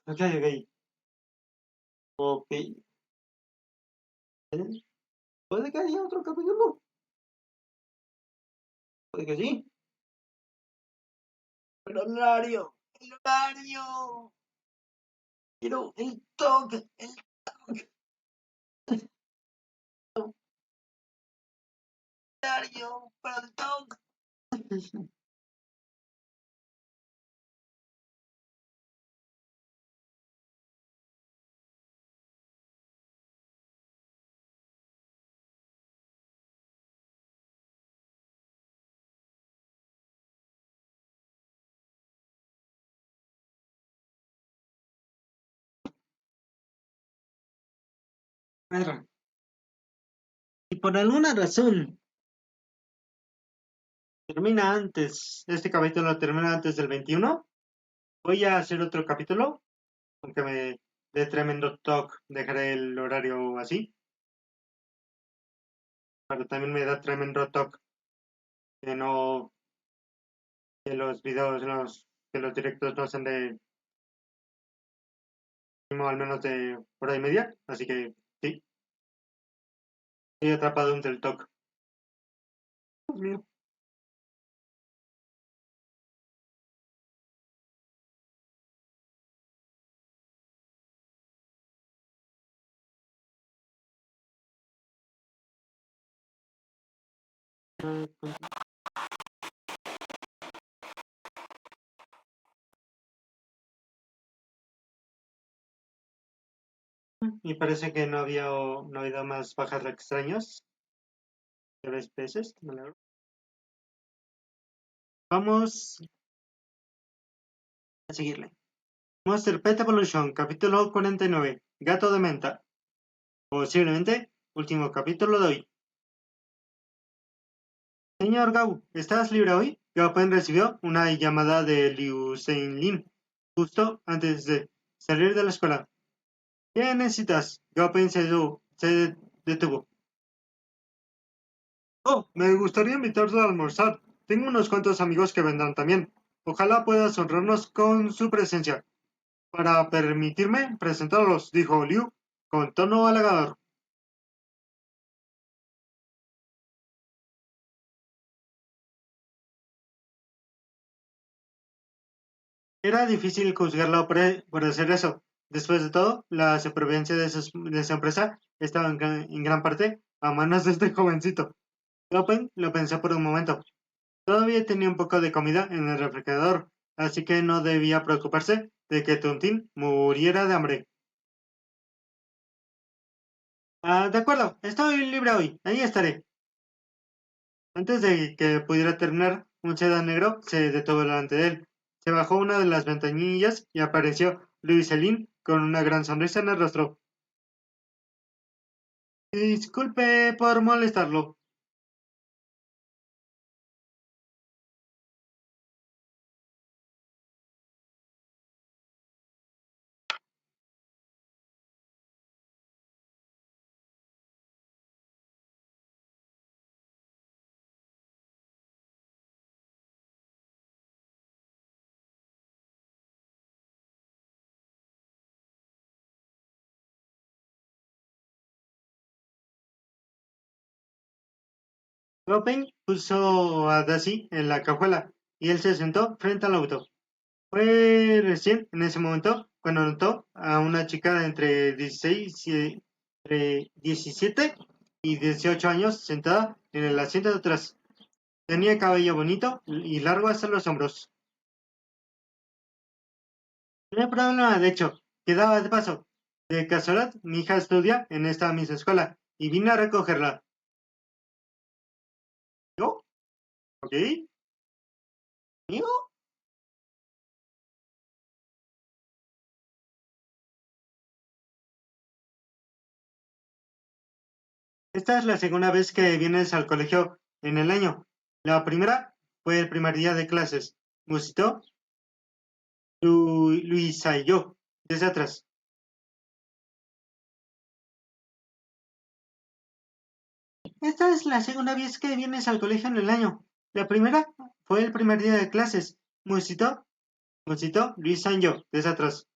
S1: Ok, ok. Ok. ¿Puede que haya otro capítulo? Puede que sí. Pero el horario. Quiero el toque, horario para el toque. Y por alguna razón este capítulo termina antes del 21, voy a hacer otro capítulo, aunque me dé tremendo talk, dejaré el horario así, pero también me da tremendo talk que no, que los videos, que los directos no sean de mínimo al menos de hora y media, así que sí, estoy atrapado entre el talk. Dios mío. Y parece que no ha habido más bajas extraños. 3 veces, vamos a seguirle. Monster Pet Evolution, capítulo 49. Gato de menta. Posiblemente, último capítulo de hoy. Señor Gao, ¿estás libre hoy? Gao Pen recibió una llamada de Liu Zhenlin justo antes de salir de la escuela. ¿Qué necesitas? Gao Pen se detuvo. Oh, me gustaría invitarte a almorzar. Tengo unos cuantos amigos que vendrán también. Ojalá puedas honrarnos con su presencia. Para permitirme presentarlos, dijo Liu con tono halagador. Era difícil juzgarlo por hacer eso. Después de todo, la supervivencia de su empresa estaba en gran parte a manos de este jovencito. Lopen lo pensó por un momento. Todavía tenía un poco de comida en el refrigerador, así que no debía preocuparse de que Tontín muriera de hambre. Ah, de acuerdo, estoy libre hoy, ahí estaré. Antes de que pudiera terminar, un sedán negro se detuvo delante de él. Se bajó una de las ventanillas y apareció Luis Celine con una gran sonrisa en el rostro. Disculpe por molestarlo. Gopeng puso a Daisy en la cajuela y él se sentó frente al auto. Fue recién en ese momento cuando notó a una chica de entre 17 y 18 años sentada en el asiento de atrás. Tenía cabello bonito y largo hasta los hombros. No hay problema, de hecho, quedaba de paso. De casualidad, mi hija estudia en esta misma escuela y vine a recogerla. ¿Yo? ¿Ok? ¿Mío? Esta es la segunda vez que vienes al colegio en el año. La primera fue el primer día de clases. Musito, Luisa y yo, desde atrás. Esta es la segunda vez que vienes al colegio en el año. La primera fue el primer día de clases. Musito, Luisa y yo, desde atrás.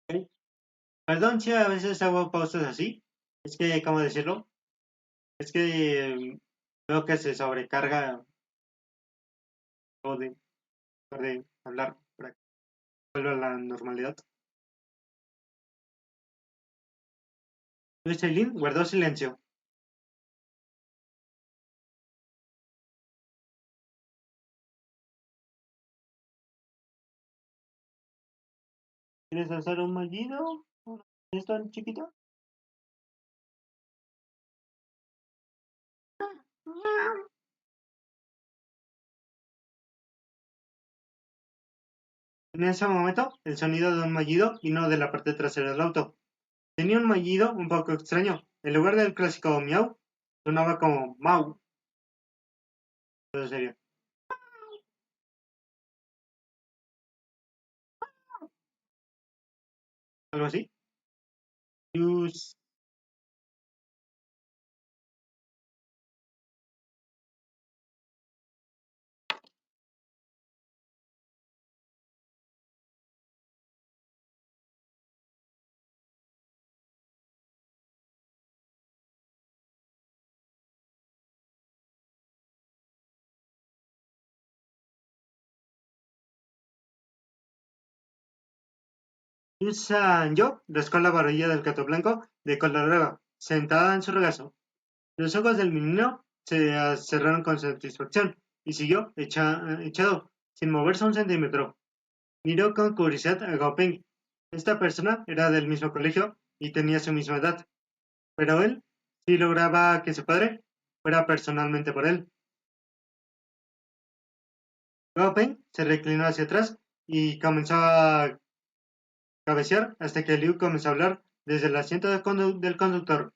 S1: ¿Ok? Perdón si a veces hago pausas así. Es que, ¿cómo decirlo? Es que veo que se sobrecarga o de hablar para que vuelva a la normalidad. Luis Eileen guardó silencio. ¿Quieres hacer un mollido? ¿Es tan chiquito? En ese momento, el sonido de un mollido vino de la parte trasera del auto. Tenía un mollido un poco extraño. En lugar del clásico miau, sonaba como mau. En serio. Algo así. Yus. Yo rascó la barbilla del gato blanco de color dorado, sentada en su regazo. Los ojos del menino se cerraron con satisfacción y siguió echado, sin moverse un centímetro. Miró con curiosidad a Gao Peng. Esta persona era del mismo colegio y tenía su misma edad, pero él sí lograba que su padre fuera personalmente por él. Gao Peng se reclinó hacia atrás y comenzó a cabecear hasta que Liu comenzó a hablar desde el asiento del conductor.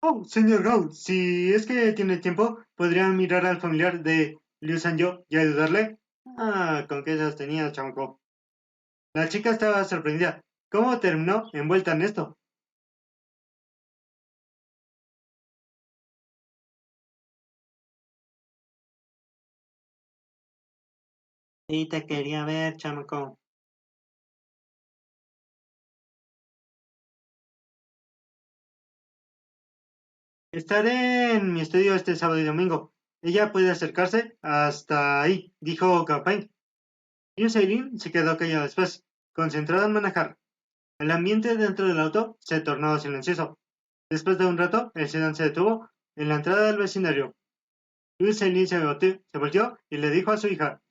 S1: Oh, señor Gao, si es que tiene tiempo, ¿podría mirar al familiar de Liu Sanyo y ayudarle? Ah, con qué esas tenía, chamaco. La chica estaba sorprendida. ¿Cómo terminó envuelta en esto? Sí, te quería ver, chamaco. Estaré en mi estudio este sábado y domingo. Ella puede acercarse hasta ahí, dijo Gao Peng. Liu Seilin se quedó callado después, concentrado en manejar. El ambiente dentro del auto se tornó silencioso. Después de un rato, el sedán se detuvo en la entrada del vecindario. Liu Seilin se volteó y le dijo a su hija: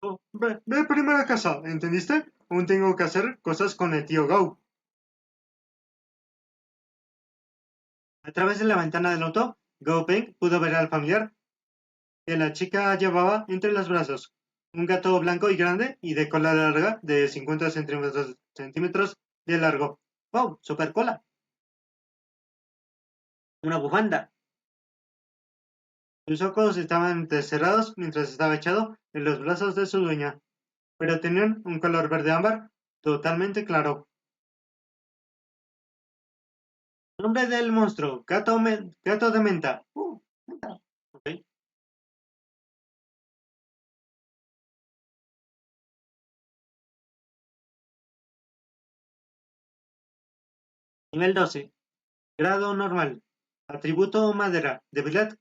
S1: "Oh, ve primero a casa, ¿entendiste? Aún tengo que hacer cosas con el tío Gao". A través de la ventana del auto, Gao Peng pudo ver al familiar que la chica llevaba entre los brazos. Un gato blanco y grande y de cola larga de 50 centímetros de largo. ¡Wow! ¡Super cola! Una bufanda. Sus ojos estaban entrecerrados mientras estaba echado en los brazos de su dueña, pero tenían un color verde ámbar totalmente claro. Nombre del monstruo: gato de menta. Ok. Nivel 12. Grado normal. Atributo madera. Debilidad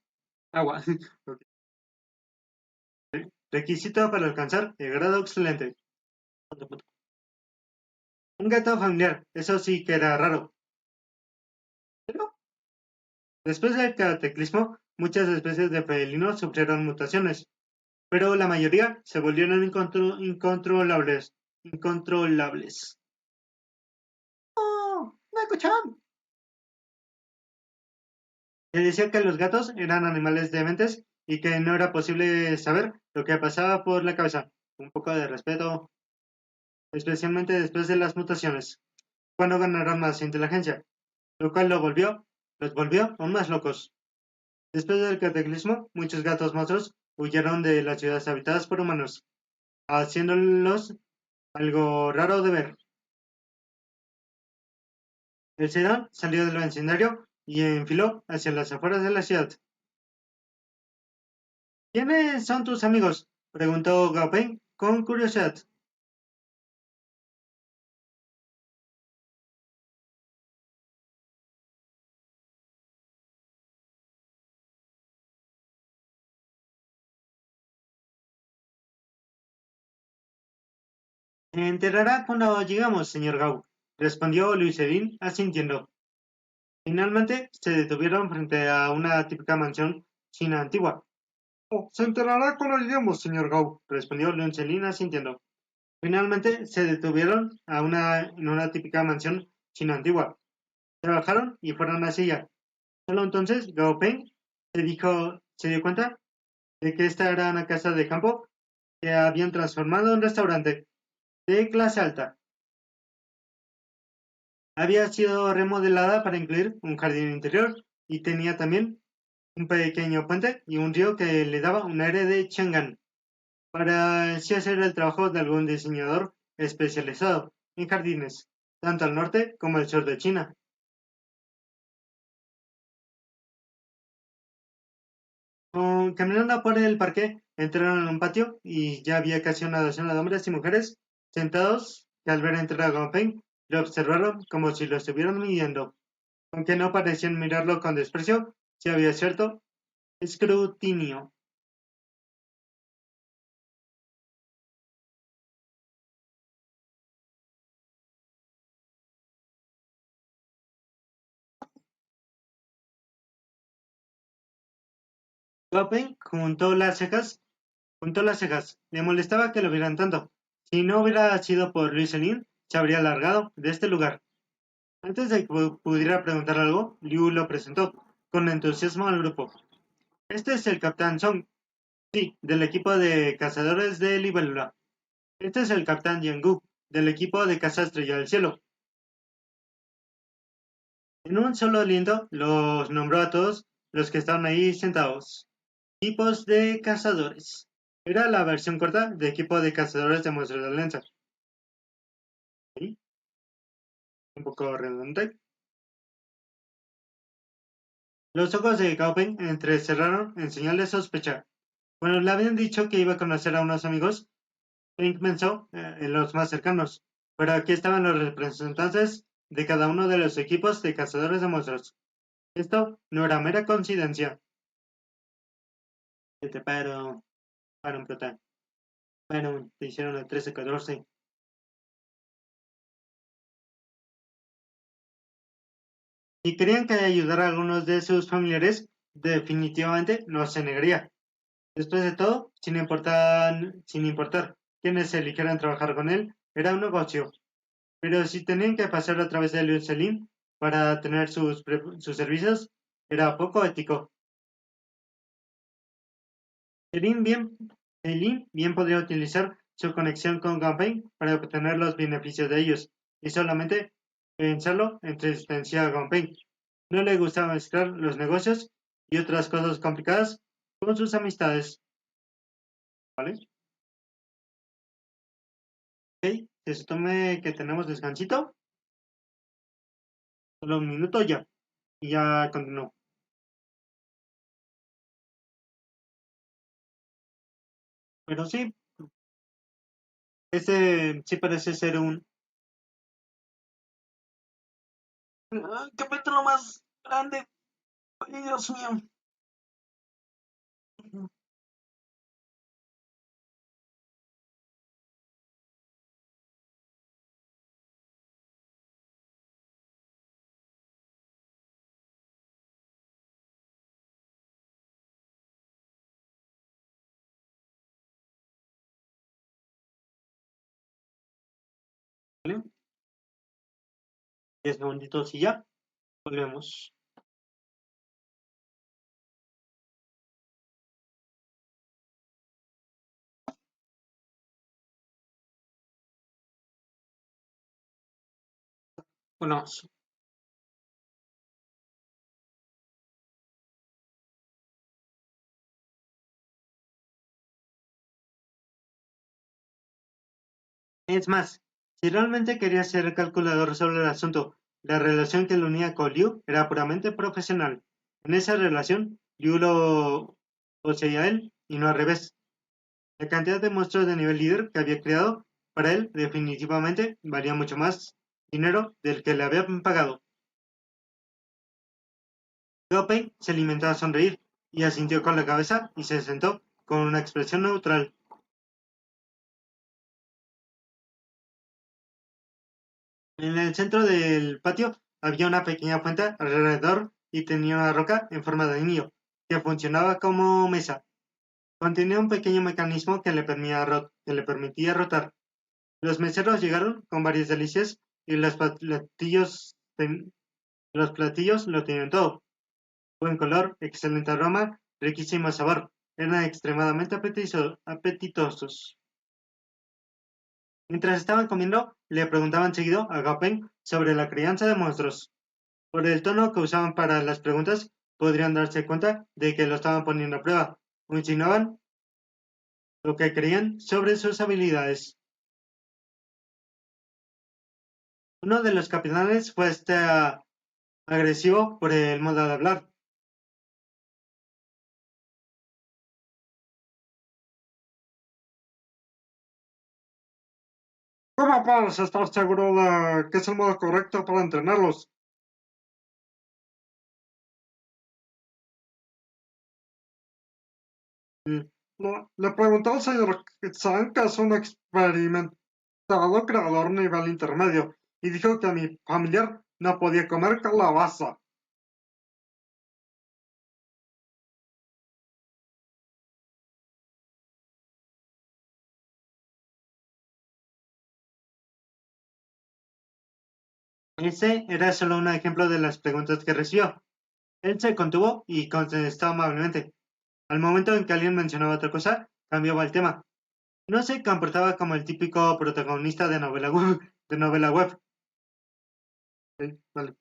S1: agua. Ok. Requisito para alcanzar el grado excelente. Un gato familiar, eso sí que era raro. Pero después del cataclismo, muchas especies de felinos sufrieron mutaciones, pero la mayoría se volvieron incontrolables. Incontrolables. ¡Oh! ¡Naco-chan! Se decía que los gatos eran animales dementes y que no era posible saber lo que pasaba por la cabeza. Un poco de respeto, especialmente después de las mutaciones, cuando ganaron más inteligencia, lo cual los volvió aún más locos. Después del cataclismo, muchos gatos monstruos huyeron de las ciudades habitadas por humanos, haciéndolos algo raro de ver. El sedán salió del vecindario y enfiló hacia las afueras de la ciudad. ¿Quiénes son tus amigos?, preguntó Gao Peng con curiosidad. Se enterará cuando llegamos, señor Gao, respondió Luiserín asintiendo. Finalmente se detuvieron frente a una típica mansión china antigua. Oh, se enterará cuando lleguemos, señor Gao, respondió Luiserín asintiendo. Finalmente se detuvieron en una típica mansión china antigua. Se bajaron y fueron hacia ella. Solo entonces Gao Peng se dio cuenta de que esta era una casa de campo que habían transformado en restaurante de clase alta. Había sido remodelada para incluir un jardín interior y tenía también un pequeño puente y un río que le daba un aire de Chang'an, para así hacer el trabajo de algún diseñador especializado en jardines, tanto al norte como al sur de China. Caminando por el parque, entraron en un patio y ya había casi una docena de hombres y mujeres sentados que al ver entrar a Gao Peng lo observaron como si lo estuvieran midiendo, aunque no parecían mirarlo con desprecio, si había cierto escrutinio. Gao Peng juntó las cejas, le molestaba que lo vieran tanto. Si no hubiera sido por Luis Celine, se habría largado de este lugar. Antes de que pudiera preguntar algo, Liu lo presentó con entusiasmo al grupo. Este es el Capitán Song, sí, del equipo de cazadores de Libélula. Este es el Capitán Yengu, del equipo de Caza Estrella del Cielo. En un solo aliento los nombró a todos los que estaban ahí sentados. Tipos de cazadores. Era la versión corta de equipo de cazadores de monstruos de Alianza. ¿Sí? Un poco redundante. Los ojos de Gaopen entrecerraron en señal de sospecha. Cuando le habían dicho que iba a conocer a unos amigos, Pink pensó en los más cercanos, pero aquí estaban los representantes de cada uno de los equipos de cazadores de monstruos. Esto no era mera coincidencia. Pero, para un prota. Bueno, te hicieron el 13-14. Si querían que ayudara a algunos de sus familiares, definitivamente no se negaría. Después de todo, sin importar quiénes eligieran trabajar con él, era un negocio. Pero si tenían que pasar a través de Liu Selim para tener sus servicios, era poco ético. Selim bien podría utilizar su conexión con Gunpei para obtener los beneficios de ellos, y solamente pensarlo entristeció a Gunpei. No le gustaba mezclar los negocios y otras cosas complicadas con sus amistades. ¿Vale? Ok, se supone que tenemos descansito. Solo un minuto ya. Y ya continuó. Pero sí, ese sí parece ser un
S2: Capítulo más grande. Ay, Dios mío.
S1: ¿vale? 10 segunditos y ya. Volvemos. Bueno, es más, si realmente quería ser calculador sobre el asunto, la relación que lo unía con Liu era puramente profesional. En esa relación, Liu lo poseía a él y no al revés. La cantidad de monstruos de nivel líder que había creado para él definitivamente valía mucho más dinero del que le habían pagado. Gopey se limitó a sonreír y asintió con la cabeza y se sentó con una expresión neutral. En el centro del patio había una pequeña fuente alrededor y tenía una roca en forma de niño que funcionaba como mesa. Contenía un pequeño mecanismo que le permitía rotar. Los meseros llegaron con varias delicias y los platillos lo tenían todo. Buen color, excelente aroma, riquísimo sabor. Eran extremadamente apetitosos. Mientras estaban comiendo, le preguntaban seguido a Gaupen sobre la crianza de monstruos. Por el tono que usaban para las preguntas, podrían darse cuenta de que lo estaban poniendo a prueba, o insinuaban lo que creían sobre sus habilidades. Uno de los capitanes fue agresivo por el modo de hablar. ¿Cómo puedes estar seguro de que es el modo correcto para entrenarlos? Le pregunté al señor Zhang, que es un experimentado creador nivel intermedio, y dijo que mi familiar no podía comer calabaza. Ese era solo un ejemplo de las preguntas que recibió. Él se contuvo y contestó amablemente. Al momento en que alguien mencionaba otra cosa, cambiaba el tema. No se comportaba como el típico protagonista de novela web. De novela web. Sí, vale.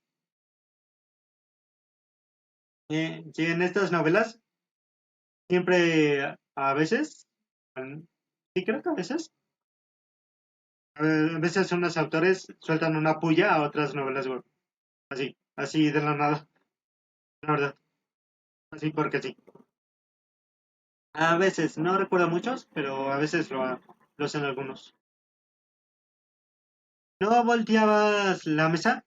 S1: Sí, en estas novelas, siempre, a veces, sí creo que a veces unos autores sueltan una puya a otras novelas web. Así de la nada, la verdad. Así porque sí. A veces, no recuerdo muchos, pero a veces lo hacen algunos. ¿No volteabas la mesa?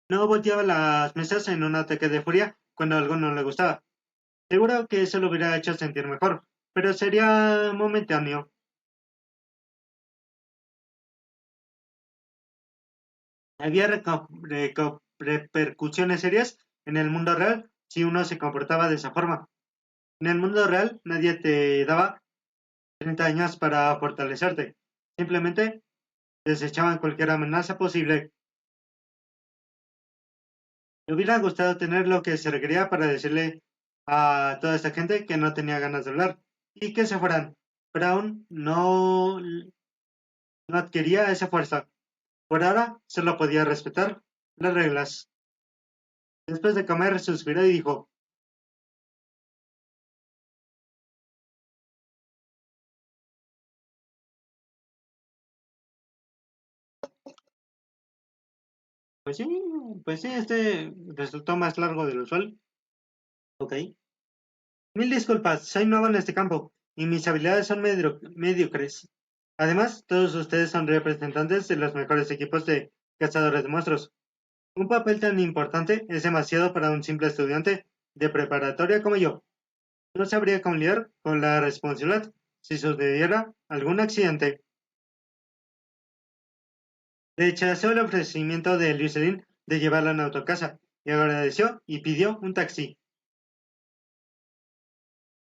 S1: No volteaba las mesas en un ataque de furia cuando a alguno le gustaba. Seguro que eso lo hubiera hecho sentir mejor, pero sería momentáneo. Había repercusiones serias en el mundo real si uno se comportaba de esa forma. En el mundo real nadie te daba 30 años para fortalecerte. Simplemente desechaban cualquier amenaza posible. Me hubiera gustado tener lo que se requería para decirle a toda esta gente que no tenía ganas de hablar y que se fueran. Brown no adquiría esa fuerza. Por ahora solo podía respetar las reglas. Después de comer, suspiró y dijo: Pues sí, este resultó más largo de lo usual. Ok. Mil disculpas, soy nuevo en este campo y mis habilidades son mediocres. Además, todos ustedes son representantes de los mejores equipos de cazadores de monstruos. Un papel tan importante es demasiado para un simple estudiante de preparatoria como yo. No sabría cómo lidiar con la responsabilidad si sucediera algún accidente. Rechazó el ofrecimiento de Lucelyn de llevarla en autocasa y agradeció y pidió un taxi.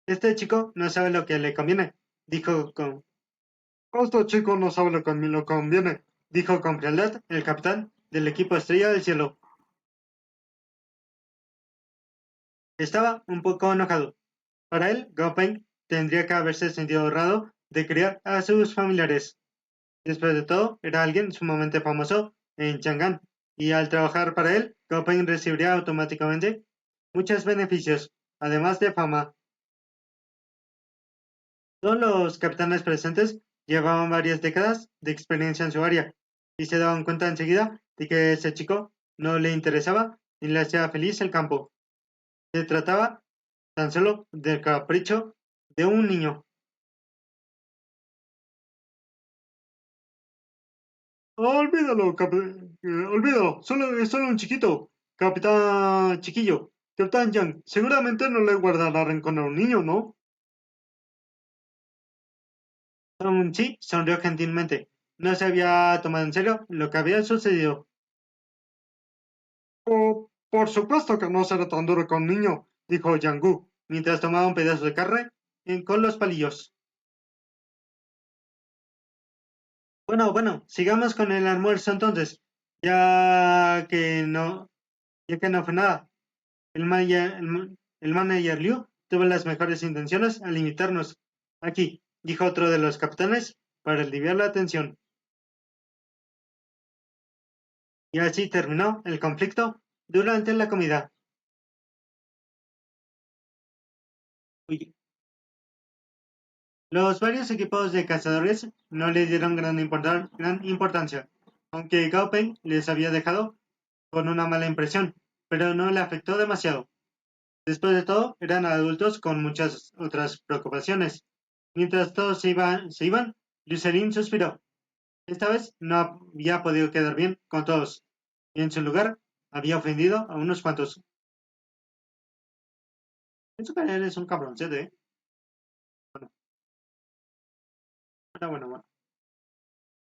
S1: Este chico no sabe lo que le conviene, dijo con... Este chico no sabe lo que me conviene, dijo con frialdad el capitán del equipo Estrella del Cielo. Estaba un poco enojado. Para él, Gopeng tendría que haberse sentido honrado de criar a sus familiares. Después de todo, era alguien sumamente famoso en Chang'an, y al trabajar para él, Gopeng recibiría automáticamente muchos beneficios, además de fama. Todos los capitanes presentes llevaban varias décadas de experiencia en su área, y se daban cuenta enseguida de que a ese chico no le interesaba ni le hacía feliz el campo. Se trataba tan solo del capricho de un niño. Olvídalo, es solo un chiquito. Capitán Chiquillo. Capitán Yang, seguramente no le guardará rencor a un niño, ¿no? Song Chi sonrió gentilmente. No se había tomado en serio lo que había sucedido. Oh, por supuesto que no será tan duro con un niño, dijo Yang Gu, mientras tomaba un pedazo de carne con los palillos. Bueno, sigamos con el almuerzo entonces, ya que no, ya que no fue nada. El manager Liu tuvo las mejores intenciones al invitarnos aquí, dijo otro de los capitanes, para aliviar la tensión. Y así terminó el conflicto durante la comida. Uy. Los varios equipos de cazadores no le dieron gran importancia, aunque Gao Peng les había dejado con una mala impresión, pero no le afectó demasiado. Después de todo, eran adultos con muchas otras preocupaciones. Mientras todos se iban, Luceline suspiró. Esta vez no había podido quedar bien con todos, y en su lugar había ofendido a unos cuantos. Pienso que eres un cabroncete, ¿eh? Bueno, bueno.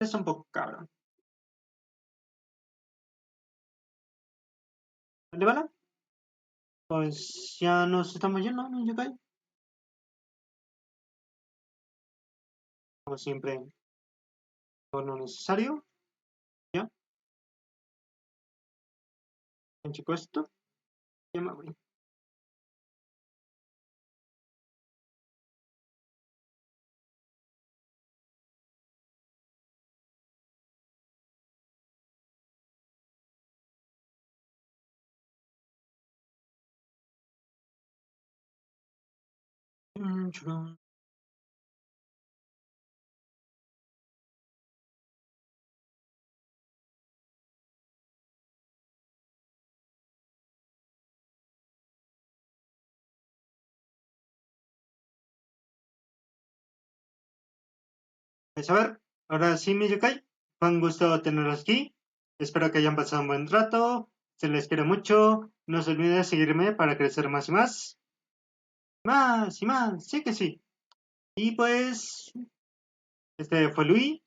S1: Es un poco cabrón. ¿Vale, vale? Pues ya nos estamos yendo, ¿no, Yokai? Como siempre, por lo necesario. Ya, chico, esto. Ya me voy.
S2: churun.
S1: Pues a ver, ahora sí, mi yokai. Fue un gusto tenerlos aquí. Espero que hayan pasado un buen rato. Se les quiere mucho. No se olviden de seguirme para crecer más y más. Más y más, sí que sí. Y pues, este fue Luis.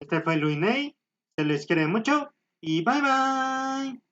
S1: Este fue Luis Ney. Se les quiere mucho. Y bye bye.